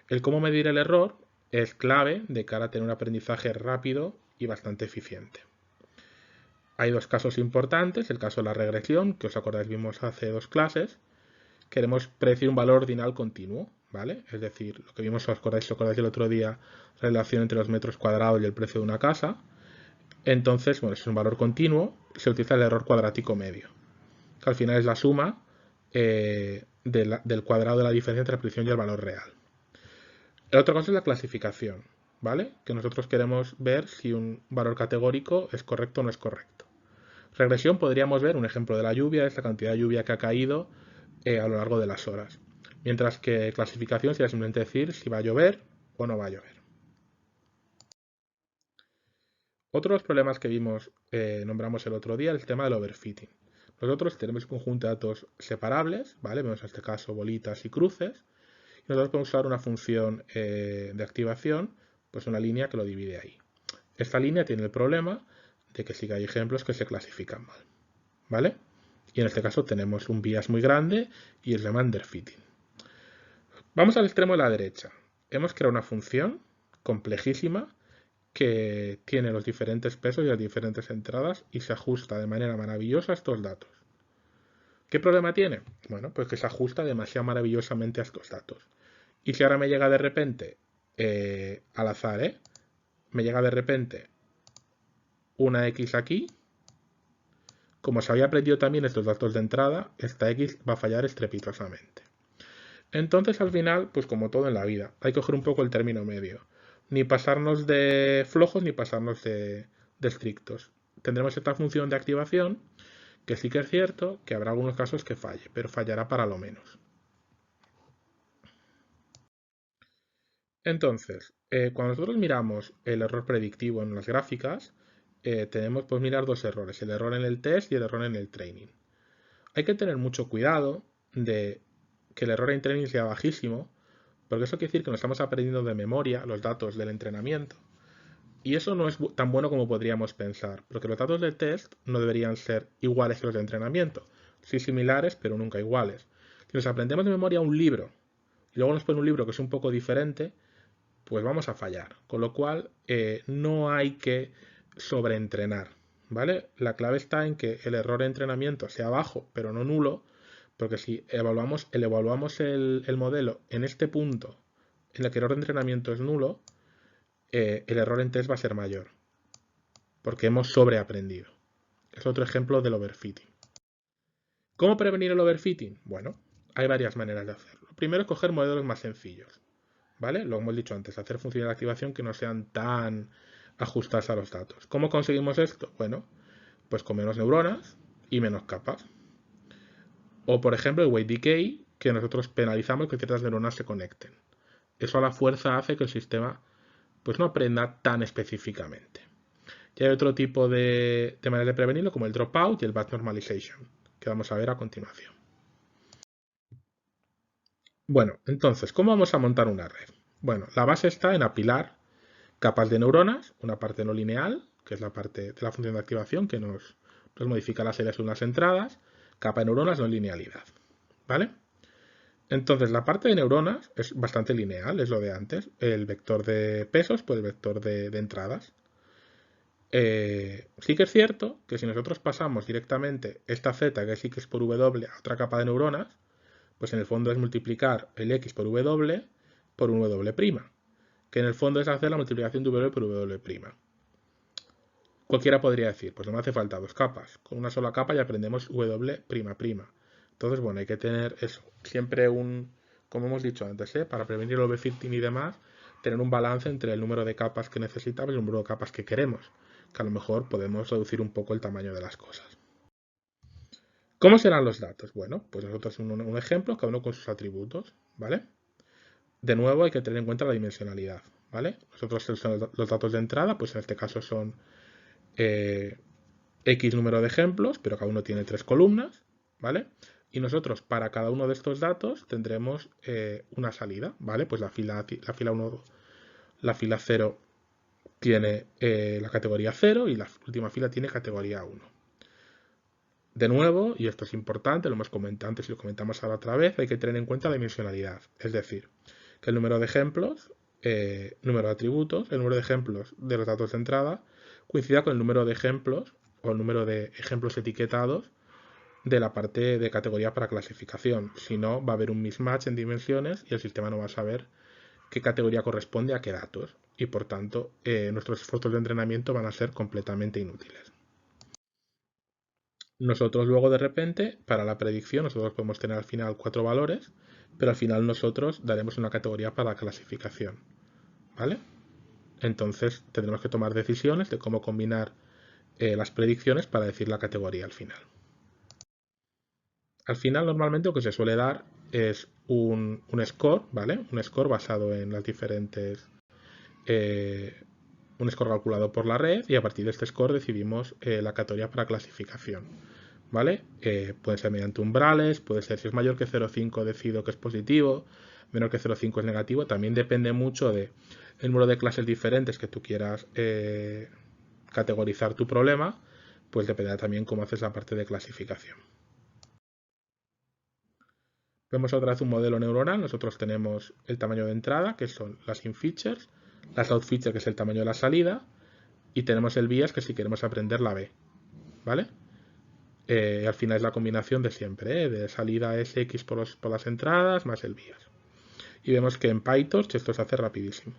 El cómo medir el error es clave de cara a tener un aprendizaje rápido y bastante eficiente. Hay dos casos importantes, el caso de la regresión, que os acordáis vimos hace dos clases. Queremos predecir un valor ordinal continuo, ¿vale? Es decir, lo que vimos, os acordáis el otro día, relación entre los metros cuadrados y el precio de una casa. Entonces, bueno, es un valor continuo, se utiliza el error cuadrático medio, que al final es la suma del cuadrado de la diferencia entre la predicción y el valor real. El otro caso es la clasificación, ¿vale? Que nosotros queremos ver si un valor categórico es correcto o no es correcto. Regresión podríamos ver un ejemplo de la lluvia, esta cantidad de lluvia que ha caído a lo largo de las horas. Mientras que clasificación sería simplemente decir si va a llover o no va a llover. Otros problemas que vimos, nombramos el otro día, el tema del overfitting. Nosotros tenemos un conjunto de datos separables, ¿vale? Vemos en este caso bolitas y cruces. Y nosotros podemos usar una función de activación, pues una línea que lo divide ahí. Esta línea tiene el problema de que sí que hay ejemplos que se clasifican mal, ¿vale? Y en este caso tenemos un bias muy grande y es llama underfitting. Vamos al extremo de la derecha. Hemos creado una función complejísima que tiene los diferentes pesos y las diferentes entradas y se ajusta de manera maravillosa a estos datos. ¿Qué problema tiene? Bueno, pues que se ajusta demasiado maravillosamente a estos datos. Y si ahora me llega de repente, al azar, me llega de repente una X aquí, como se había aprendido también estos datos de entrada, esta X va a fallar estrepitosamente. Entonces al final, pues como todo en la vida, hay que coger un poco el término medio. Ni pasarnos de flojos ni pasarnos de estrictos. Tendremos esta función de activación, que sí que es cierto que habrá algunos casos que falle, pero fallará para lo menos. Entonces, cuando nosotros miramos el error predictivo en las gráficas, tenemos pues mirar dos errores, el error en el test y el error en el training. Hay que tener mucho cuidado de que el error en training sea bajísimo, porque eso quiere decir que nos estamos aprendiendo de memoria los datos del entrenamiento. Y eso no es tan bueno como podríamos pensar, porque los datos de test no deberían ser iguales que los de entrenamiento. Sí similares, pero nunca iguales. Si nos aprendemos de memoria un libro y luego nos ponen un libro que es un poco diferente, pues vamos a fallar. Con lo cual, no hay que sobreentrenar, ¿vale? La clave está en que el error de entrenamiento sea bajo, pero no nulo, porque si evaluamos el modelo en este punto, en el que el error de entrenamiento es nulo, el error en test va a ser mayor, porque hemos sobreaprendido. Es otro ejemplo del overfitting. ¿Cómo prevenir el overfitting? Bueno, hay varias maneras de hacerlo. Primero, coger modelos más sencillos, ¿vale? Lo hemos dicho antes, hacer funciones de activación que no sean tan ajustadas a los datos. ¿Cómo conseguimos esto? Bueno, pues con menos neuronas y menos capas. O, por ejemplo, el weight decay, que nosotros penalizamos que ciertas neuronas se conecten. Eso a la fuerza hace que el sistema pues no aprenda tan específicamente. Y hay otro tipo de maneras de prevenirlo, como el dropout y el batch normalization, que vamos a ver a continuación. Bueno, entonces, ¿cómo vamos a montar una red? Bueno, la base está en apilar capas de neuronas, una parte no lineal, que es la parte de la función de activación que nos modifica las salidas y unas entradas, capa de neuronas no linealidad, ¿vale? Entonces, la parte de neuronas es bastante lineal, es lo de antes. El vector de pesos, pues el vector de entradas. Sí que es cierto que si nosotros pasamos directamente esta z, que es x por w, a otra capa de neuronas, pues en el fondo es multiplicar el x por w por un w', que en el fondo es hacer la multiplicación de w por w'. Cualquiera podría decir, pues no me hace falta dos capas, con una sola capa ya aprendemos w''. Entonces, bueno, hay que tener eso, siempre como hemos dicho antes, para prevenir el overfitting y demás, tener un balance entre el número de capas que necesitamos y el número de capas que queremos, que a lo mejor podemos reducir un poco el tamaño de las cosas. ¿Cómo serán los datos? Bueno, pues nosotros un ejemplo, cada uno con sus atributos, ¿vale? De nuevo hay que tener en cuenta la dimensionalidad, ¿vale? Nosotros los datos de entrada, pues en este caso son X número de ejemplos, pero cada uno tiene 3 columnas, ¿vale? Y nosotros para cada uno de estos datos tendremos una salida, ¿vale? Pues la fila 1, la fila 0 tiene la categoría 0 y la última fila tiene categoría 1. De nuevo, y esto es importante, lo hemos comentado antes y lo comentamos ahora otra vez, hay que tener en cuenta la dimensionalidad, es decir, que el número de ejemplos, número de atributos, el número de ejemplos de los datos de entrada coincida con el número de ejemplos o el número de ejemplos etiquetados de la parte de categoría para clasificación. Si no, va a haber un mismatch en dimensiones y el sistema no va a saber qué categoría corresponde a qué datos. Y por tanto, nuestros esfuerzos de entrenamiento van a ser completamente inútiles. Nosotros luego de repente, para la predicción, nosotros podemos tener al final 4 valores, pero al final nosotros daremos una categoría para la clasificación. ¿Vale? Entonces tendremos que tomar decisiones de cómo combinar las predicciones para decir la categoría al final. Al final normalmente lo que se suele dar es un score, ¿vale? Un score basado en las diferentes... un score calculado por la red y a partir de este score decidimos la categoría para clasificación, ¿vale? Puede ser mediante umbrales, puede ser si es mayor que 0,5 decido que es positivo, menor que 0,5 es negativo, también depende mucho de el número de clases diferentes que tú quieras categorizar tu problema, pues dependerá también cómo haces la parte de clasificación. Vemos otra vez un modelo neuronal, nosotros tenemos el tamaño de entrada, que son las in features, las out features, que es el tamaño de la salida, y tenemos el bias, que si queremos aprender la B, ¿vale? Al final es la combinación de siempre, de salida es X por las entradas más el bias. Y vemos que en PyTorch esto se hace rapidísimo.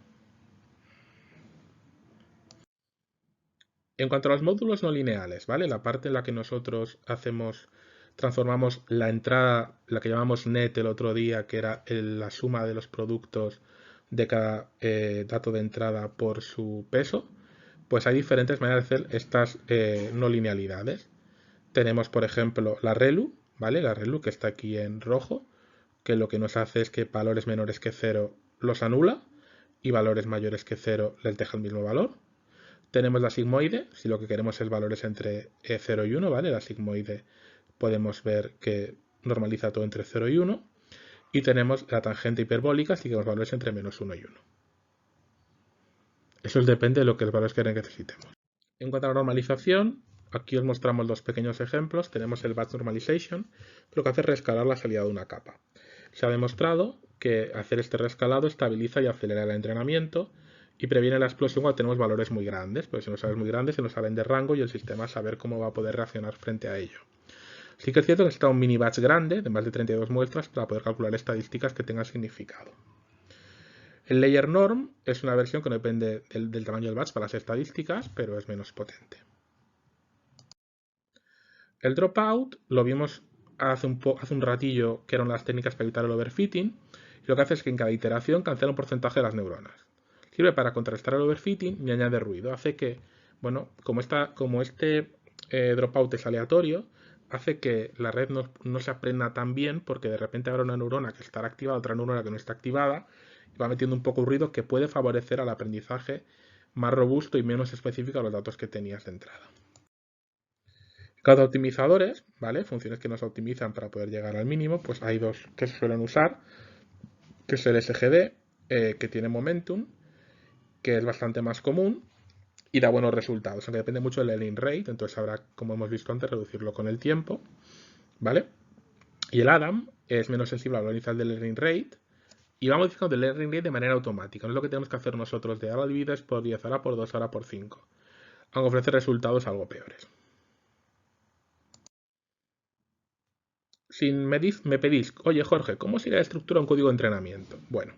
En cuanto a los módulos no lineales, ¿vale? La parte en la que nosotros transformamos la entrada, la que llamamos net el otro día, que era la suma de los productos de cada dato de entrada por su peso, pues hay diferentes maneras de hacer estas no linealidades. Tenemos, por ejemplo, la ReLU, ¿vale? La ReLU que está aquí en rojo, que lo que nos hace es que valores menores que 0 los anula y valores mayores que 0 les deja el mismo valor. Tenemos la sigmoide, si lo que queremos es valores entre 0 y 1, ¿vale? La sigmoide podemos ver que normaliza todo entre 0 y 1. Y tenemos la tangente hiperbólica, si queremos valores entre menos 1 y 1. Eso depende de lo que los valores que necesitemos. En cuanto a la normalización, aquí os mostramos dos pequeños ejemplos. Tenemos el batch normalization, que lo que hace es rescalar la salida de una capa. Se ha demostrado que hacer este reescalado estabiliza y acelera el entrenamiento y previene la explosión cuando tenemos valores muy grandes, porque si no sabes muy grandes se nos salen de rango y el sistema saber cómo va a poder reaccionar frente a ello. Sí que es cierto que necesita un mini batch grande de más de 32 muestras para poder calcular estadísticas que tengan significado. El layer norm es una versión que no depende del tamaño del batch para las estadísticas, pero es menos potente. El dropout lo vimos hace un ratillo, que eran las técnicas para evitar el overfitting, y lo que hace es que en cada iteración cancela un porcentaje de las neuronas. Sirve para contrarrestar el overfitting y añade ruido. Hace que, bueno, como este dropout es aleatorio, hace que la red no se aprenda tan bien porque de repente habrá una neurona que estará activada, otra neurona que no está activada, y va metiendo un poco de ruido que puede favorecer al aprendizaje más robusto y menos específico a los datos que tenías de entrada. Cada optimizadores, ¿vale? Funciones que nos optimizan para poder llegar al mínimo, pues hay dos que se suelen usar, que es el SGD, que tiene momentum, que es bastante más común y da buenos resultados, aunque depende mucho del learning rate, entonces habrá, como hemos visto antes, reducirlo con el tiempo, ¿vale? Y el ADAM es menos sensible a la valoración del learning rate y va modificando el learning rate de manera automática. No es lo que tenemos que hacer nosotros de ahora divides por 10, ahora por 2, ahora por 5, aunque ofrece resultados algo peores. Si me pedís, oye Jorge, ¿cómo sería la estructura de un código de entrenamiento? Bueno,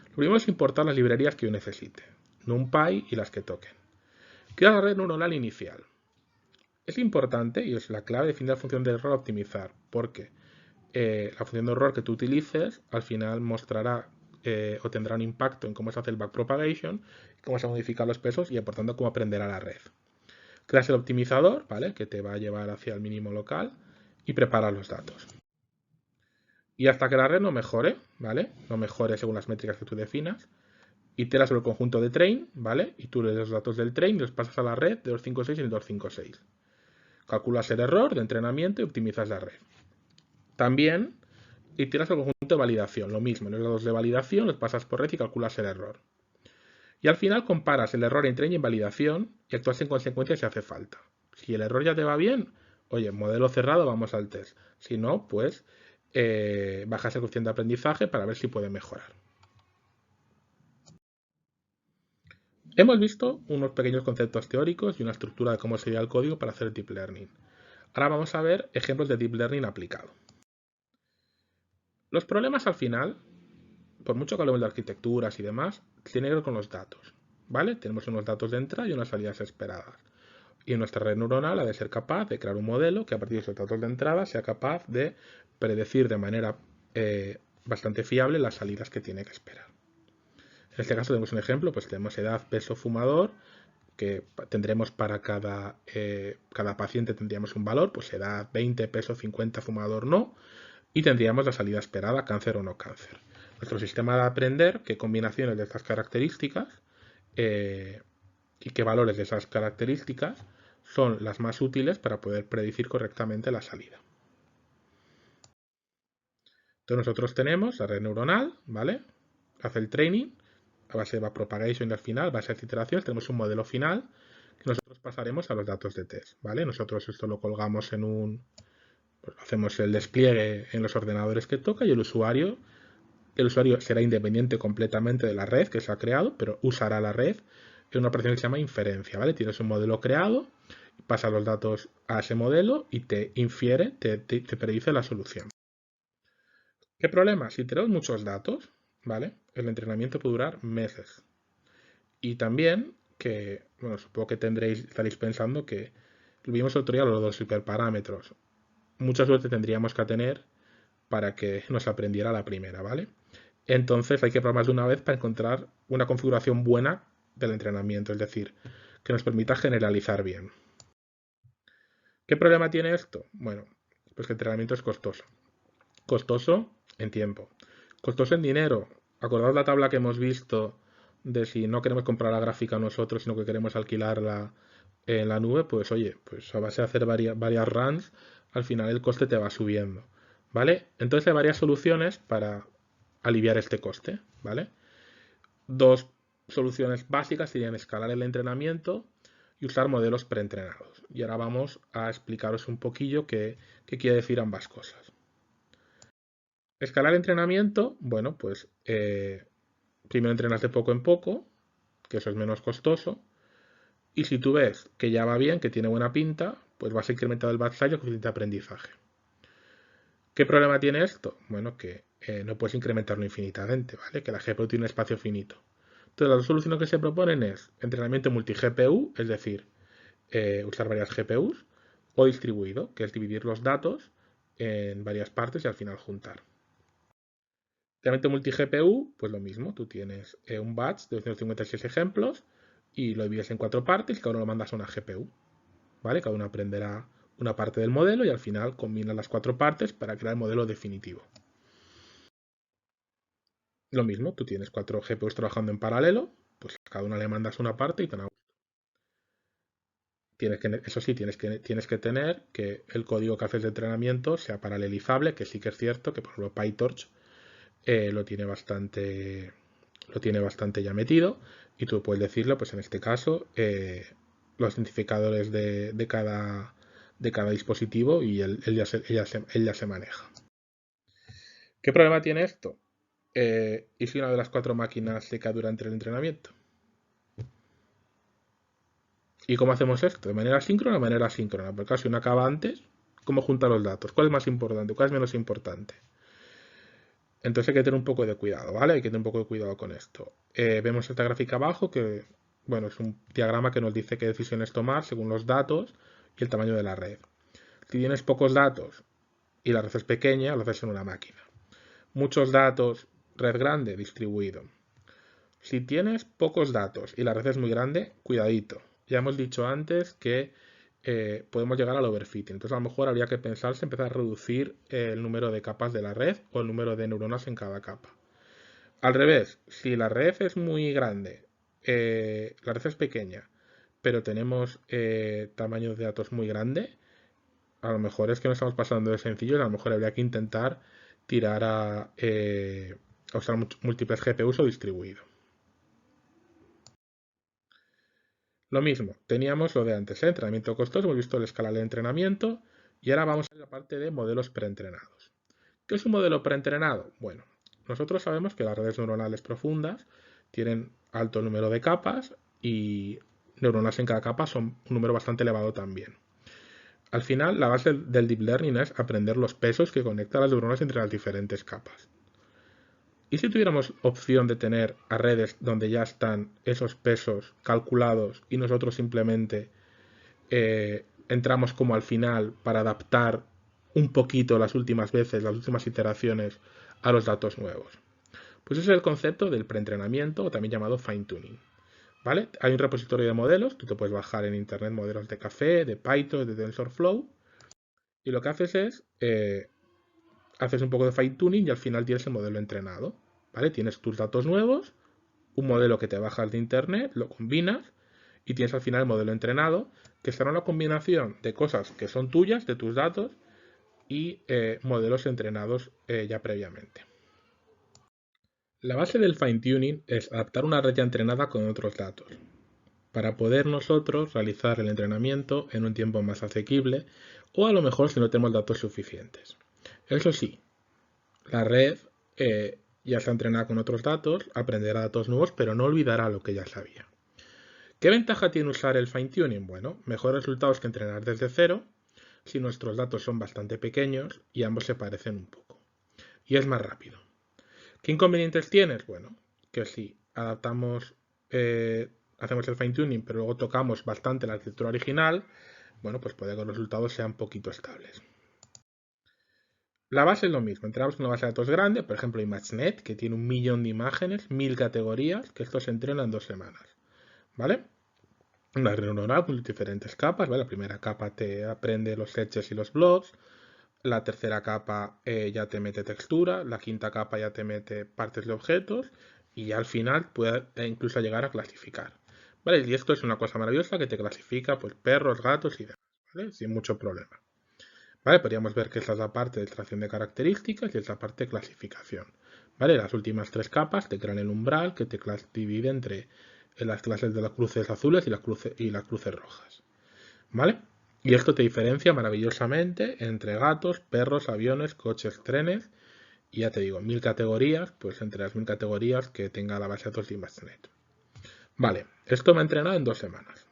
lo primero es importar las librerías que yo necesite, NumPy y las que toquen. Crea la red neuronal inicial. Es importante, y es la clave, definir la función de error a optimizar, porque la función de error que tú utilices al final mostrará o tendrá un impacto en cómo se hace el backpropagation, cómo se modifican los pesos y por tanto cómo aprenderá la red. Creas el optimizador, ¿vale? Que te va a llevar hacia el mínimo local y prepara los datos. Y hasta que la red no mejore, ¿vale? No mejore según las métricas que tú definas, itera sobre el conjunto de train, ¿vale? Y tú le das los datos del train y los pasas a la red de 256 y el 256. Calculas el error de entrenamiento y optimizas la red. También iteras el conjunto de validación, lo mismo, los datos de validación los pasas por red y calculas el error. Y al final comparas el error en train y en validación y actúas en consecuencia si hace falta. Si el error ya te va bien, oye, modelo cerrado, vamos al test. Si no, pues bajas el coeficiente de aprendizaje para ver si puede mejorar. Hemos visto unos pequeños conceptos teóricos y una estructura de cómo sería el código para hacer Deep Learning. Ahora vamos a ver ejemplos de Deep Learning aplicado. Los problemas al final, por mucho que hablemos de arquitecturas y demás, tienen que ver con los datos. ¿Vale? Tenemos unos datos de entrada y unas salidas esperadas. Y nuestra red neuronal ha de ser capaz de crear un modelo que a partir de esos datos de entrada sea capaz de predecir de manera bastante fiable las salidas que tiene que esperar. En este caso tenemos un ejemplo, pues tenemos edad, peso, fumador, que tendremos para cada paciente tendríamos un valor, pues edad 20, peso 50, fumador no, y tendríamos la salida esperada, cáncer o no cáncer. Nuestro sistema va a aprender qué combinaciones de estas características y qué valores de esas características son las más útiles para poder predecir correctamente la salida. Entonces nosotros tenemos la red neuronal, ¿vale? Hace el training, a base de backpropagation y al final, a base de iteraciones, tenemos un modelo final que nosotros pasaremos a los datos de test, ¿vale? Nosotros esto lo colgamos en pues hacemos el despliegue en los ordenadores que toca y el usuario será independiente completamente de la red que se ha creado, pero usará la red en una operación que se llama inferencia, ¿vale? Tienes un modelo creado, pasa los datos a ese modelo y te infiere, te predice la solución. ¿Qué problema? Si tenemos muchos datos, ¿vale? El entrenamiento puede durar meses. Y también que, bueno, supongo que estaréis pensando que lo vimos otro día, los dos hiperparámetros. Mucha suerte tendríamos que tener para que nos aprendiera la primera, ¿vale? Entonces hay que probar más de una vez para encontrar una configuración buena del entrenamiento, es decir, que nos permita generalizar bien. ¿Qué problema tiene esto? Bueno, pues que el entrenamiento es costoso. Costoso en tiempo. Costoso en dinero. Acordaos la tabla que hemos visto de si no queremos comprar la gráfica nosotros, sino que queremos alquilarla en la nube, pues oye, pues a base de hacer varias runs, al final el coste te va subiendo, ¿vale? Entonces hay varias soluciones para aliviar este coste, ¿vale? Dos soluciones básicas serían escalar el entrenamiento y usar modelos preentrenados. Y ahora vamos a explicaros un poquillo qué quiere decir ambas cosas. Escalar entrenamiento, bueno, pues primero entrenas de poco en poco, que eso es menos costoso, y si tú ves que ya va bien, que tiene buena pinta, pues vas a incrementar el batch size y el coeficiente de aprendizaje. ¿Qué problema tiene esto? Bueno, que no puedes incrementarlo infinitamente, ¿vale? Que la GPU tiene un espacio finito. Entonces, las dos soluciones que se proponen es entrenamiento multi-GPU, es decir, usar varias GPUs, o distribuido, que es dividir los datos en varias partes y al final juntar. Entrenamiento multi-GPU, pues lo mismo, tú tienes un batch de 256 ejemplos y lo divides en 4 partes y cada uno lo mandas a una GPU, ¿vale? Cada uno aprenderá una parte del modelo y al final combinas las 4 partes para crear el modelo definitivo. Lo mismo, tú tienes 4 GPUs trabajando en paralelo, pues a cada una le mandas una parte y te eso sí, tienes que tener que el código que haces de entrenamiento sea paralelizable, que sí que es cierto que por ejemplo PyTorch lo tiene bastante ya metido y tú puedes decirlo, pues en este caso, los identificadores de cada dispositivo y él ya se maneja. ¿Qué problema tiene esto? ¿Y si una de las 4 máquinas se cae durante el entrenamiento? ¿Y cómo hacemos esto? ¿De manera síncrona o de manera asíncrona? Porque si una acaba antes, ¿cómo junta los datos? ¿Cuál es más importante? ¿Cuál es menos importante? Entonces hay que tener un poco de cuidado, ¿vale? Hay que tener un poco de cuidado con esto. Vemos esta gráfica abajo que, bueno, es un diagrama que nos dice qué decisiones tomar según los datos y el tamaño de la red. Si tienes pocos datos y la red es pequeña, lo haces en una máquina. Muchos datos, red grande, distribuido. Si tienes pocos datos y la red es muy grande, cuidadito. Ya hemos dicho antes que podemos llegar al overfitting. Entonces a lo mejor habría que pensarse empezar a reducir el número de capas de la red o el número de neuronas en cada capa. Al revés, si la red es muy grande, la red es pequeña, pero tenemos tamaños de datos muy grande, a lo mejor es que no estamos pasando de sencillos, a lo mejor habría que intentar tirar a usar múltiples GPUs o distribuido. Lo mismo, teníamos lo de antes, entrenamiento costoso, hemos visto la escala de entrenamiento y ahora vamos a la parte de modelos preentrenados. ¿Qué es un modelo preentrenado? Bueno, nosotros sabemos que las redes neuronales profundas tienen alto número de capas y neuronas en cada capa son un número bastante elevado también. Al final, la base del deep learning es aprender los pesos que conectan las neuronas entre las diferentes capas. ¿Y si tuviéramos opción de tener a redes donde ya están esos pesos calculados y nosotros simplemente entramos como al final para adaptar un poquito las últimas veces, las últimas iteraciones a los datos nuevos? Pues ese es el concepto del preentrenamiento o también llamado fine tuning. ¿Vale? Hay un repositorio de modelos, tú te puedes bajar en internet modelos de Caffe, de Python, de TensorFlow y lo que haces es haces un poco de fine tuning y al final tienes el modelo entrenado. ¿Vale? Tienes tus datos nuevos, un modelo que te bajas de internet, lo combinas y tienes al final el modelo entrenado, que será una combinación de cosas que son tuyas, de tus datos, y modelos entrenados ya previamente. La base del fine-tuning es adaptar una red ya entrenada con otros datos, para poder nosotros realizar el entrenamiento en un tiempo más asequible o a lo mejor si no tenemos datos suficientes. Eso sí, la red ya está entrenada con otros datos, aprenderá datos nuevos, pero no olvidará lo que ya sabía. ¿Qué ventaja tiene usar el fine-tuning? Bueno, mejores resultados que entrenar desde cero si nuestros datos son bastante pequeños y ambos se parecen un poco. Y es más rápido. ¿Qué inconvenientes tienes? Bueno, que si adaptamos, hacemos el fine-tuning, pero luego tocamos bastante la arquitectura original, bueno, pues puede que los resultados sean poquito estables. La base es lo mismo, entrenamos una base de datos grande, por ejemplo ImageNet, que tiene 1 millón de imágenes, 1000 categorías, que esto se entrena en 2 semanas. ¿Vale? Una red neuronal con diferentes capas, ¿vale? La primera capa te aprende los edges y los blobs, la tercera capa ya te mete textura, la quinta capa ya te mete partes de objetos y ya al final puede incluso llegar a clasificar. ¿Vale? Y esto es una cosa maravillosa que te clasifica pues perros, gatos y demás, ¿vale? Sin mucho problema. ¿Vale? Podríamos ver que esta es la parte de extracción de características y esta parte de clasificación. ¿Vale? Las últimas 3 capas te crean el umbral que te divide entre las clases de las cruces azules y las cruces rojas. ¿Vale? Y esto te diferencia maravillosamente entre gatos, perros, aviones, coches, trenes Y ya te digo, 1000 categorías, pues entre las 1000 categorías que tenga la base de datos de ImageNet. Vale, esto me ha entrenado en 2 semanas.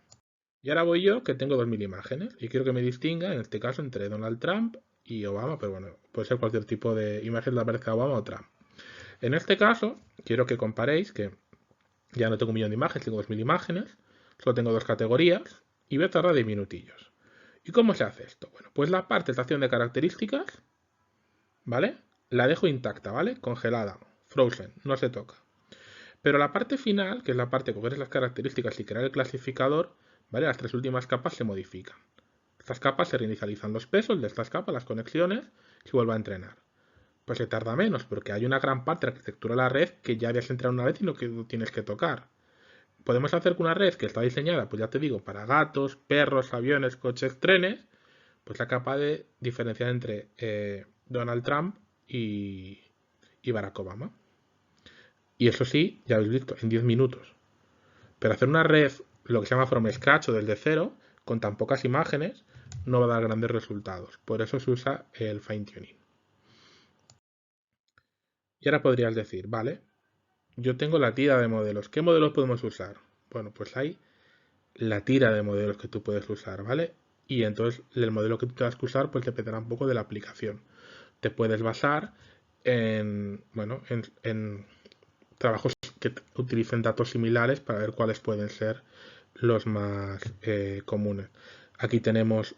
Y ahora voy yo, que tengo 2000 imágenes, y quiero que me distinga, en este caso, entre Donald Trump y Obama, pero bueno, puede ser cualquier tipo de imagen de aparezca Obama o Trump. En este caso, quiero que comparéis que ya no tengo un millón de imágenes, tengo 2000 imágenes, solo tengo 2 categorías, y voy a tardar 10 minutillos. ¿Y cómo se hace esto? Bueno, pues la parte de estación de características, ¿vale? La dejo intacta, ¿vale? Congelada, frozen, no se toca. Pero la parte final, que es la parte de coger las características y crear el clasificador, ¿vale? Las 3 últimas capas se modifican. Estas capas se reinicializan los pesos de estas capas, las conexiones, y vuelve a entrenar. Pues se tarda menos, porque hay una gran parte de la arquitectura de la red que ya habías entrenado una vez y no que tienes que tocar. Podemos hacer que una red que está diseñada, pues ya te digo, para gatos, perros, aviones, coches, trenes, pues sea capaz de diferenciar entre Donald Trump y Barack Obama. Y eso sí, ya habéis visto, en 10 minutos. Pero hacer una red, lo que se llama from scratch o desde cero, con tan pocas imágenes, no va a dar grandes resultados. Por eso se usa el fine tuning. Y ahora podrías decir, vale, yo tengo la tira de modelos. ¿Qué modelos podemos usar? Bueno, pues hay la tira de modelos que tú puedes usar, ¿vale? Y entonces el modelo que tú tengas que usar pues dependerá un poco de la aplicación. Te puedes basar en, bueno, en trabajos que utilicen datos similares para ver cuáles pueden ser los más comunes. Aquí tenemos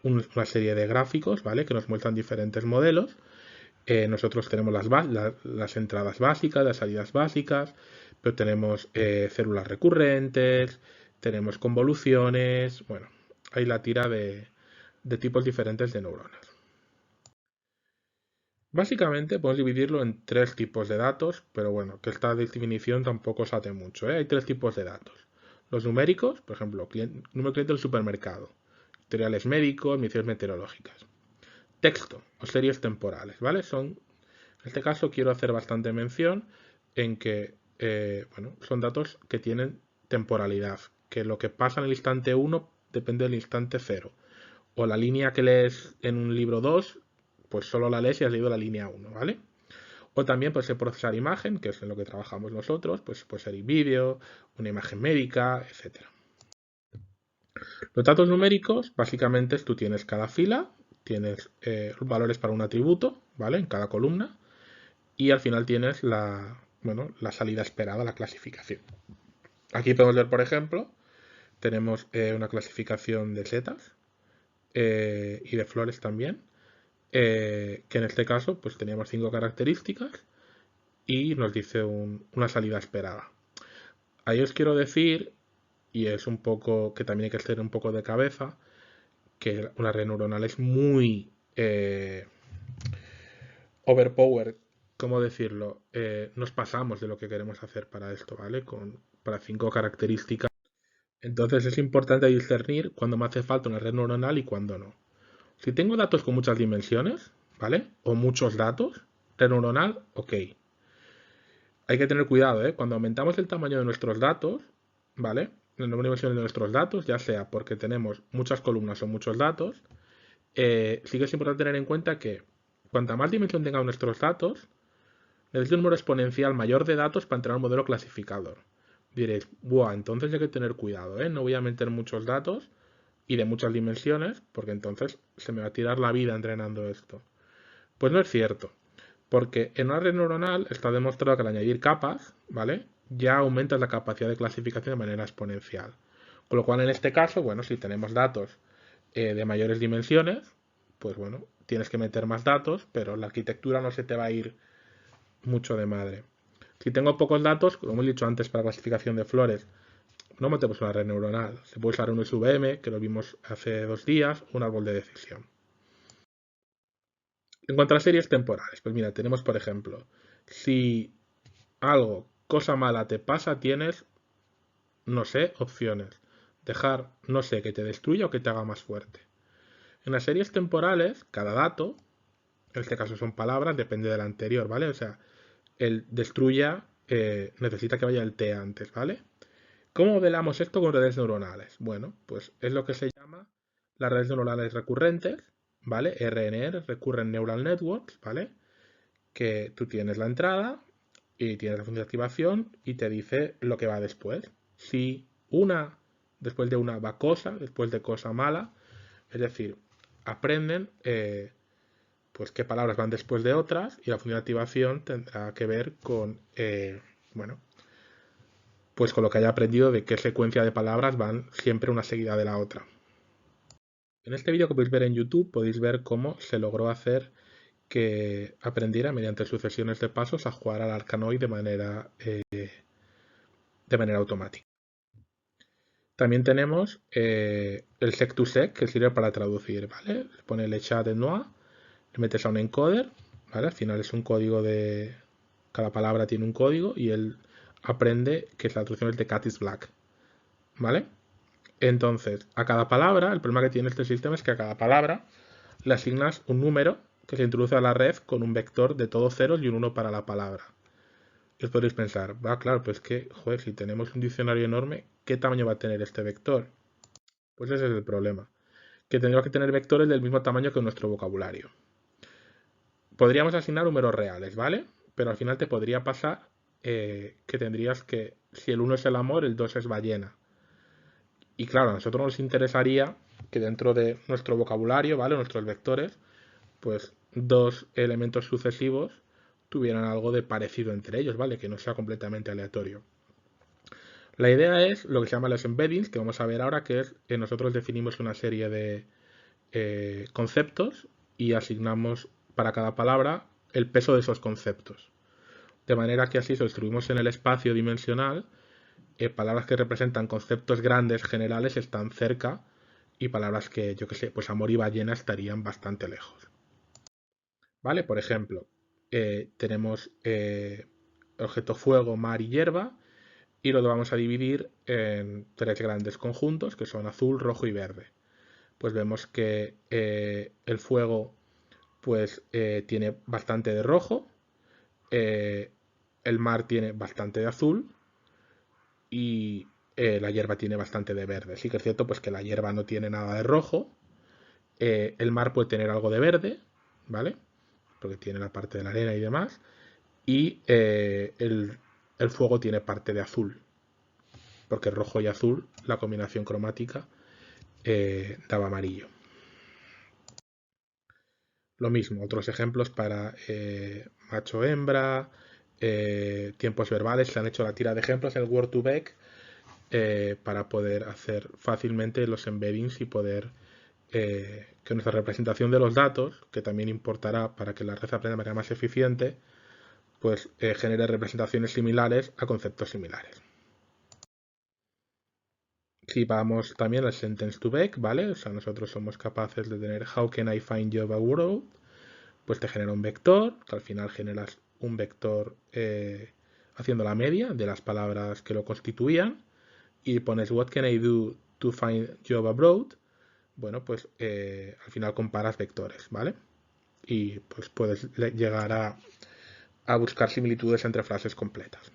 una serie de gráficos, ¿vale? Que nos muestran diferentes modelos. Nosotros tenemos las entradas básicas, las salidas básicas, pero tenemos células recurrentes, tenemos convoluciones, bueno, hay la tira de tipos diferentes de neuronas. Básicamente podemos dividirlo en 3 tipos de datos, pero bueno, que esta definición tampoco se hace mucho, ¿eh? Hay 3 tipos de datos. Los numéricos, por ejemplo, número de cliente del supermercado, historiales médicos, mediciones meteorológicas. Texto o series temporales, ¿vale? En este caso quiero hacer bastante mención en que bueno, son datos que tienen temporalidad, que lo que pasa en el instante 1 depende del instante 0. O la línea que lees en un libro 2, pues solo la lees si has leído la línea 1, ¿vale? O también puede ser procesar imagen, que es en lo que trabajamos nosotros, pues puede ser vídeo, una imagen médica, etc. Los datos numéricos, básicamente, tú tienes cada fila, tienes valores para un atributo, ¿vale? En cada columna, y al final tienes la salida esperada, la clasificación. Aquí podemos ver, por ejemplo, tenemos una clasificación de setas y de flores también, que en este caso pues teníamos 5 características y nos dice una salida esperada. Ahí os quiero decir, y es un poco que también hay que tener un poco de cabeza, que una red neuronal es muy overpowered, ¿cómo decirlo? Nos pasamos de lo que queremos hacer para esto, ¿vale? Para 5 características. Entonces es importante discernir cuándo me hace falta una red neuronal y cuándo no. Si tengo datos con muchas dimensiones, ¿vale? O muchos datos, red neuronal, ok. Hay que tener cuidado, ¿eh? Cuando aumentamos el tamaño de nuestros datos, ¿vale? El número de dimensiones de nuestros datos, ya sea porque tenemos muchas columnas o muchos datos, sí que es importante tener en cuenta que cuanta más dimensión tengan nuestros datos, necesito un número exponencial mayor de datos para entrar a un modelo clasificador. Diréis, buah, entonces hay que tener cuidado, ¿eh? No voy a meter muchos datos y de muchas dimensiones, porque entonces se me va a tirar la vida entrenando esto. Pues no es cierto, porque en una red neuronal está demostrado que al añadir capas, ¿vale? Ya aumentas la capacidad de clasificación de manera exponencial. Con lo cual, en este caso, bueno, si tenemos datos de mayores dimensiones, pues bueno, tienes que meter más datos, pero la arquitectura no se te va a ir mucho de madre. Si tengo pocos datos, como he dicho antes para clasificación de flores, no metemos una red neuronal. Se puede usar un SVM, que lo vimos hace 2 días, un árbol de decisión. En cuanto a series temporales, pues mira, tenemos por ejemplo, si algo, cosa mala te pasa, tienes, no sé, opciones. Dejar, no sé, que te destruya o que te haga más fuerte. En las series temporales, cada dato, en este caso son palabras, depende del anterior, ¿vale? O sea, el destruya necesita que vaya el T antes, ¿vale? ¿Cómo modelamos esto con redes neuronales? Bueno, pues es lo que se llama las redes neuronales recurrentes, ¿vale? RNN, Recurrent Neural Networks, ¿vale? que tú tienes la entrada y tienes la función de activación y te dice lo que va después. Si después de una va cosa, después de cosa mala, es decir, aprenden pues qué palabras van después de otras y la función de activación tendrá que ver con, bueno, pues con lo que haya aprendido de qué secuencia de palabras van siempre una seguida de la otra. En este vídeo que podéis ver en YouTube podéis ver cómo se logró hacer que aprendiera mediante sucesiones de pasos a jugar al Arkanoid de manera automática. También tenemos el sec2sec que sirve para traducir, ¿vale? Pone le chat en noir, le metes a un encoder, ¿vale? Al final es un código de... Cada palabra tiene un código y él aprende que la traducción es de cat is black, ¿vale? Entonces, a cada palabra, el problema que tiene este sistema es que a cada palabra le asignas un número que se introduce a la red con un vector de todos ceros y un 1 para la palabra. Y os podréis pensar, va, claro, pues que, joder, si tenemos un diccionario enorme, ¿qué tamaño va a tener este vector? Pues ese es el problema, que tendríamos que tener vectores del mismo tamaño que nuestro vocabulario. Podríamos asignar números reales, ¿vale? Pero al final te podría pasar que tendrías que, si el 1 es el amor, el 2 es ballena. Y claro, a nosotros nos interesaría que dentro de nuestro vocabulario, ¿vale? Nuestros vectores, pues dos elementos sucesivos tuvieran algo de parecido entre ellos, ¿vale? Que no sea completamente aleatorio. La idea es lo que se llama los embeddings, que vamos a ver ahora, que es que nosotros definimos una serie de conceptos y asignamos para cada palabra el peso de esos conceptos. De manera que así, si lo distribuimos en el espacio dimensional, palabras que representan conceptos grandes generales están cerca y palabras que, yo que sé, pues amor y ballena estarían bastante lejos. ¿Vale? Por ejemplo, tenemos objeto fuego, mar y hierba y lo vamos a dividir en tres grandes conjuntos que son azul, rojo y verde. Pues vemos que el fuego pues tiene bastante de rojo, el mar tiene bastante de azul y la hierba tiene bastante de verde. Sí que es cierto pues que la hierba no tiene nada de rojo, el mar puede tener algo de verde, ¿vale? Porque tiene la parte de la arena y demás, y el fuego tiene parte de azul, porque rojo y azul, la combinación cromática, daba amarillo. Lo mismo, otros ejemplos para macho-hembra, tiempos verbales. Se han hecho la tira de ejemplos en el Word2Vec para poder hacer fácilmente los embeddings y poder que nuestra representación de los datos, que también importará para que la red aprenda de manera más eficiente, pues genere representaciones similares a conceptos similares. Si vamos también al sentence to vec, ¿vale? O sea, nosotros somos capaces de tener how can I find Java world, pues te genera un vector, que al final generas un vector haciendo la media de las palabras que lo constituían, y pones what can I do to find Java abroad, bueno, pues al final comparas vectores, ¿vale? Y pues puedes llegar a buscar similitudes entre frases completas.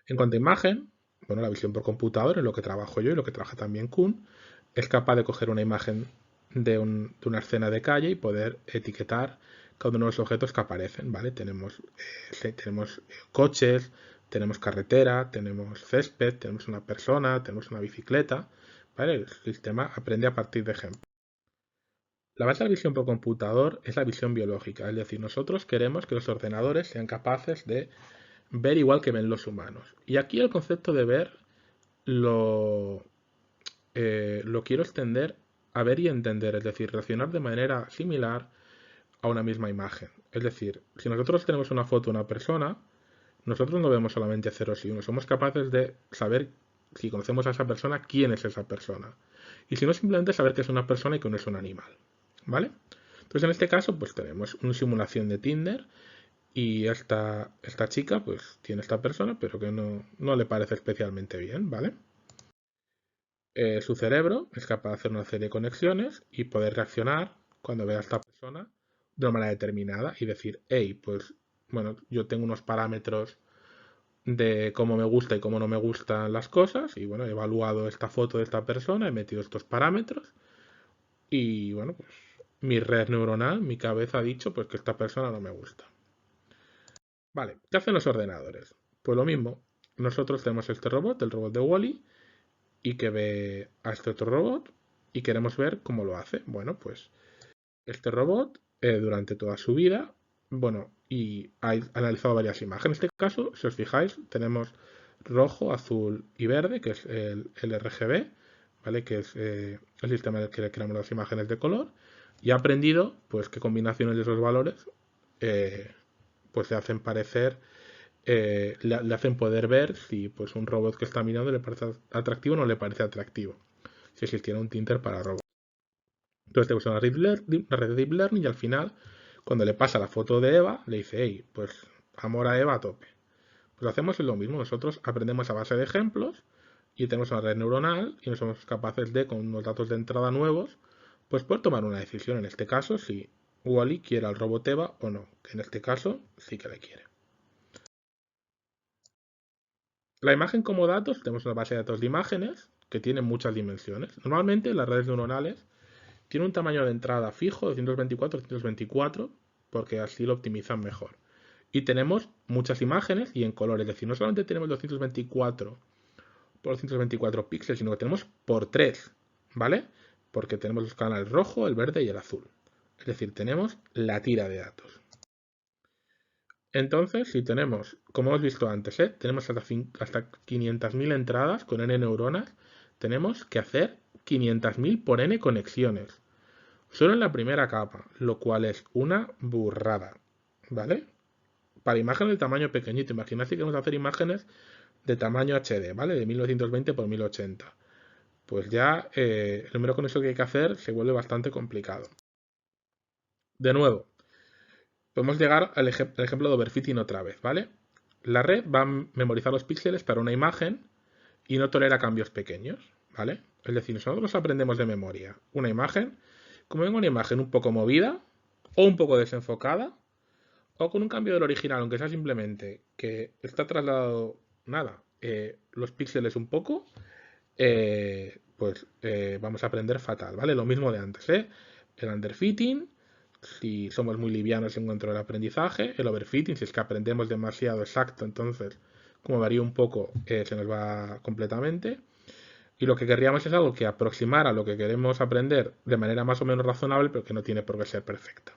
En cuanto a imagen, bueno, la visión por computador, en lo que trabajo yo y lo que trabaja también Kuhn, es capaz de coger una imagen de una escena de calle y poder etiquetar cada uno de los objetos que aparecen, ¿vale? Tenemos coches, tenemos carretera, tenemos césped, tenemos una persona, tenemos una bicicleta, ¿vale? El sistema aprende a partir de ejemplos. La base de la visión por computador es la visión biológica, es decir, nosotros queremos que los ordenadores sean capaces de ver igual que ven los humanos. Y aquí el concepto de ver lo quiero extender a ver y entender, es decir, reaccionar de manera similar a una misma imagen. Es decir, si nosotros tenemos una foto de una persona, nosotros no vemos solamente ceros y unos, somos capaces de saber, si conocemos a esa persona, quién es esa persona. Y si no, simplemente saber que es una persona y que no es un animal. ¿Vale? Entonces, en este caso, pues tenemos una simulación de Tinder y esta chica, pues tiene esta persona, pero que no le parece especialmente bien, ¿vale? Su cerebro es capaz de hacer una serie de conexiones y poder reaccionar cuando ve a esta persona de una manera determinada y decir, hey, pues bueno, yo tengo unos parámetros de cómo me gusta y cómo no me gustan las cosas y bueno, he evaluado esta foto de esta persona, he metido estos parámetros y bueno, pues mi red neuronal, mi cabeza ha dicho pues que esta persona no me gusta. Vale, ¿qué hacen los ordenadores? Pues lo mismo, nosotros tenemos este robot, el robot de Wall-E, y que ve a este otro robot y queremos ver cómo lo hace. Bueno, pues este robot durante toda su vida, bueno, y ha analizado varias imágenes. En este caso, si os fijáis, tenemos rojo, azul y verde, que es el RGB, ¿vale? Que es el sistema en el que creamos las imágenes de color, y ha aprendido pues qué combinaciones de esos valores pues le hacen parecer, le hacen poder ver si pues un robot que está mirando le parece atractivo o no le parece atractivo, si existiera un Tinder para robots. Entonces te usa una red de Deep Learning y al final, cuando le pasa la foto de Eva, le dice, hey, pues amor a Eva a tope. Pues hacemos lo mismo, nosotros aprendemos a base de ejemplos y tenemos una red neuronal y no somos capaces de, con unos datos de entrada nuevos, pues poder tomar una decisión. En este caso, si Wall-E quiere al robot Eva o no, que en este caso sí que le quiere. La imagen como datos, tenemos una base de datos de imágenes que tiene muchas dimensiones. Normalmente las redes neuronales tienen un tamaño de entrada fijo, 224-224, porque así lo optimizan mejor. Y tenemos muchas imágenes y en color, es decir, no solamente tenemos 224 por 224 píxeles, sino que tenemos por 3, ¿vale? Porque tenemos los canales rojo, el verde y el azul. Es decir, tenemos la tira de datos. Entonces, si tenemos, como hemos visto antes, tenemos hasta 500.000 entradas con n neuronas, tenemos que hacer 500.000 por n conexiones. Solo en la primera capa, lo cual es una burrada, ¿vale? Para imágenes de tamaño pequeñito, imaginad si queremos hacer imágenes de tamaño HD, ¿vale? De 1920 por 1080. Pues ya el número con eso que hay que hacer se vuelve bastante complicado. De nuevo, podemos llegar al ejemplo de overfitting otra vez, ¿vale? La red va a memorizar los píxeles para una imagen y no tolera cambios pequeños, ¿vale? Es decir, nosotros aprendemos de memoria una imagen, como venga una imagen un poco movida o un poco desenfocada o con un cambio del original, aunque sea simplemente que está trasladado, nada, los píxeles un poco, pues vamos a aprender fatal, ¿vale? Lo mismo de antes, ¿eh? El underfitting, si somos muy livianos en cuanto al aprendizaje, el overfitting, si es que aprendemos demasiado exacto, entonces, como varía un poco, se nos va completamente. Y lo que querríamos es algo que aproximara lo que queremos aprender de manera más o menos razonable, pero que no tiene por qué ser perfecta.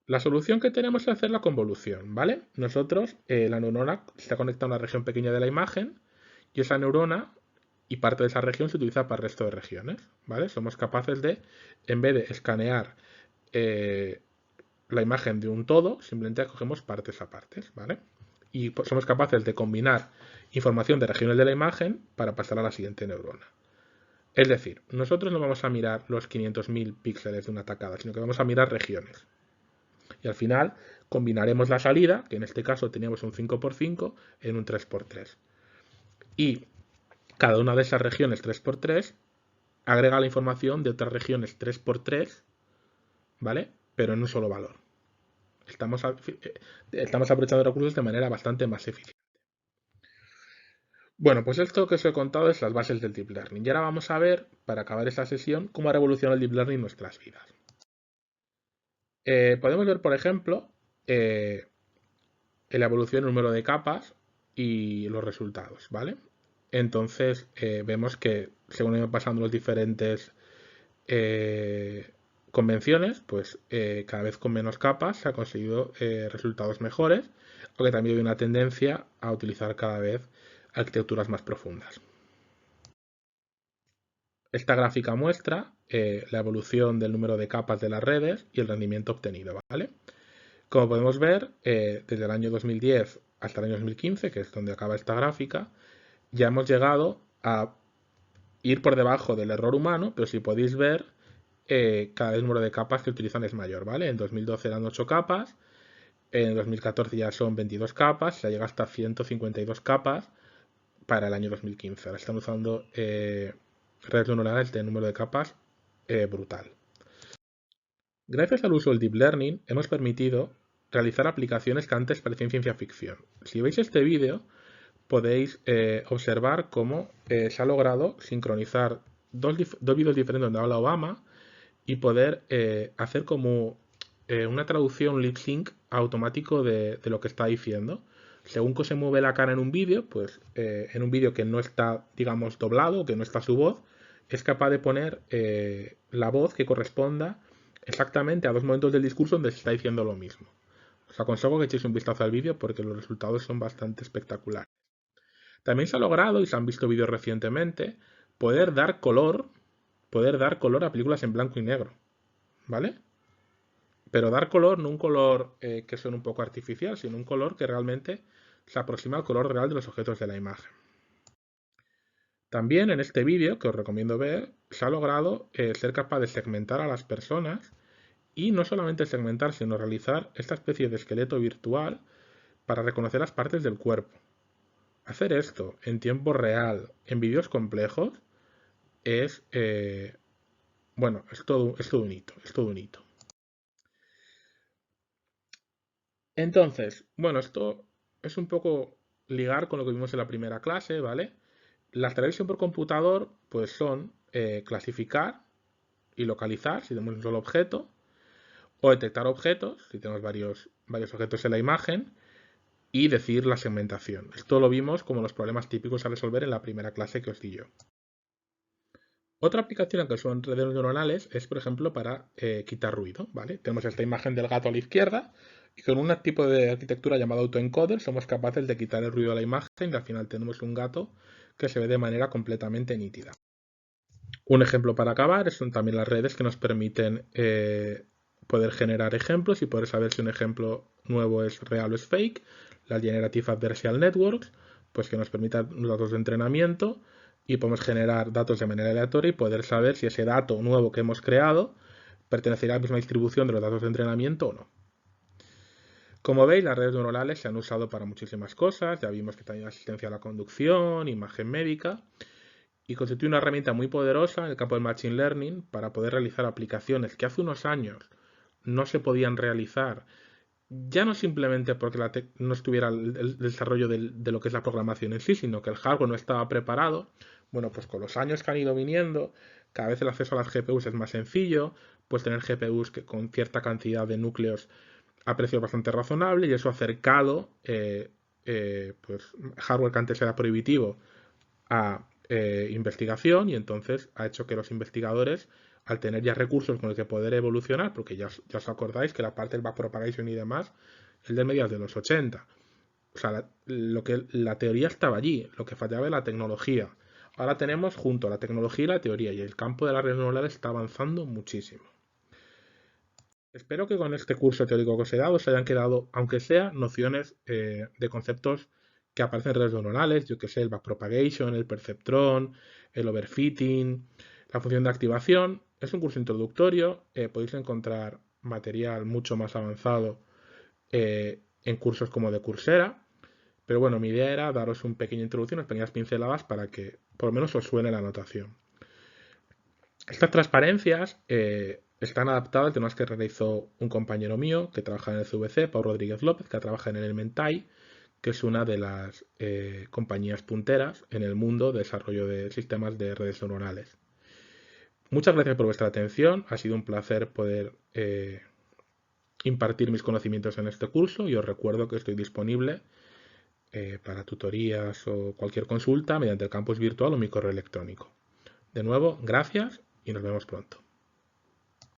La solución que tenemos es hacer la convolución, ¿vale? Nosotros, la neurona está conectada a una región pequeña de la imagen y esa neurona y parte de esa región se utiliza para el resto de regiones, ¿vale? Somos capaces de, en vez de escanear la imagen de un todo, simplemente cogemos partes a partes, ¿vale? Y somos capaces de combinar información de regiones de la imagen para pasar a la siguiente neurona. Es decir, nosotros no vamos a mirar los 500.000 píxeles de una tacada, sino que vamos a mirar regiones. Y al final combinaremos la salida, que en este caso teníamos un 5x5, en un 3x3. Y cada una de esas regiones 3x3 agrega la información de otras regiones 3x3, ¿vale? Pero en un solo valor. Estamos aprovechando recursos de manera bastante más eficiente. Bueno, pues esto que os he contado es las bases del Deep Learning. Y ahora vamos a ver, para acabar esta sesión, cómo ha revolucionado el Deep Learning en nuestras vidas. Podemos ver, por ejemplo, la evolución del número de capas y los resultados, ¿vale? Entonces vemos que según iban pasando los diferentes convenciones, pues cada vez con menos capas se ha conseguido resultados mejores, aunque también hay una tendencia a utilizar cada vez arquitecturas más profundas. Esta gráfica muestra la evolución del número de capas de las redes y el rendimiento obtenido, ¿vale? Como podemos ver, desde el año 2010 hasta el año 2015, que es donde acaba esta gráfica, ya hemos llegado a ir por debajo del error humano, pero si podéis ver, cada vez el número de capas que utilizan es mayor, ¿vale? En 2012 eran 8 capas, en 2014 ya son 22 capas, se llega hasta 152 capas para el año 2015. Ahora están usando redes neuronales de número de capas brutal. Gracias al uso del Deep Learning hemos permitido realizar aplicaciones que antes parecían ciencia ficción. Si veis este vídeo, podéis observar cómo se ha logrado sincronizar dos vídeos diferentes donde habla Obama y poder hacer como una traducción lip sync automático de lo que está diciendo. Según que se mueve la cara en un vídeo, pues en un vídeo que no está, digamos, doblado, que no está su voz, es capaz de poner la voz que corresponda exactamente a dos momentos del discurso donde se está diciendo lo mismo. Os aconsejo que echéis un vistazo al vídeo porque los resultados son bastante espectaculares. También se ha logrado, y se han visto vídeos recientemente, poder dar color a películas en blanco y negro, ¿vale? Pero dar color, no un color que suene un poco artificial, sino un color que realmente se aproxima al color real de los objetos de la imagen. También en este vídeo, que os recomiendo ver, se ha logrado ser capaz de segmentar a las personas y no solamente segmentar, sino realizar esta especie de esqueleto virtual para reconocer las partes del cuerpo. Hacer esto en tiempo real, en vídeos complejos, es, bueno, es todo un hito, es todo un hito. Entonces, bueno, esto es un poco ligar con lo que vimos en la primera clase, ¿vale? Las tareas por computador, pues son clasificar y localizar, si tenemos un solo objeto, o detectar objetos, si tenemos varios objetos en la imagen, y decir la segmentación. Esto lo vimos como los problemas típicos a resolver en la primera clase que os di yo. Otra aplicación que son redes neuronales es, por ejemplo, para quitar ruido, ¿vale? Tenemos esta imagen del gato a la izquierda y con un tipo de arquitectura llamada autoencoder somos capaces de quitar el ruido de la imagen y al final tenemos un gato que se ve de manera completamente nítida. Un ejemplo para acabar son también las redes que nos permiten poder generar ejemplos y poder saber si un ejemplo nuevo es real o es fake. Las Generative Adversarial Networks, pues que nos permitan datos de entrenamiento y podemos generar datos de manera aleatoria y poder saber si ese dato nuevo que hemos creado pertenecerá a la misma distribución de los datos de entrenamiento o no. Como veis, las redes neuronales se han usado para muchísimas cosas. Ya vimos que también asistencia a la conducción, imagen médica, y constituye una herramienta muy poderosa en el campo del Machine Learning para poder realizar aplicaciones que hace unos años no se podían realizar, ya no simplemente porque no estuviera el desarrollo de lo que es la programación en sí, sino que el hardware no estaba preparado. Bueno, pues con los años que han ido viniendo, cada vez el acceso a las GPUs es más sencillo, pues tener GPUs que con cierta cantidad de núcleos a precios bastante razonable y eso ha acercado pues hardware que antes era prohibitivo a investigación y entonces ha hecho que los investigadores, al tener ya recursos con los que poder evolucionar, porque ya os acordáis que la parte del backpropagation y demás es de mediados de los 80. O sea, la teoría estaba allí, lo que fallaba era la tecnología. Ahora tenemos junto a la tecnología y la teoría y el campo de las redes neuronales está avanzando muchísimo. Espero que con este curso teórico que os he dado os hayan quedado, aunque sea, nociones de conceptos que aparecen en redes neuronales, yo que sé, el backpropagation, el perceptron, el overfitting, la función de activación. Es un curso introductorio, podéis encontrar material mucho más avanzado en cursos como de Coursera, pero bueno, mi idea era daros una pequeña introducción, unas pequeñas pinceladas para que por lo menos os suene la notación. Estas transparencias están adaptadas de unas que realizó un compañero mío que trabaja en el CVC, Pau Rodríguez López, que trabaja en el Elementai, que es una de las compañías punteras en el mundo de desarrollo de sistemas de redes neuronales. Muchas gracias por vuestra atención, ha sido un placer poder impartir mis conocimientos en este curso y os recuerdo que estoy disponible para tutorías o cualquier consulta mediante el campus virtual o mi correo electrónico. De nuevo, gracias y nos vemos pronto.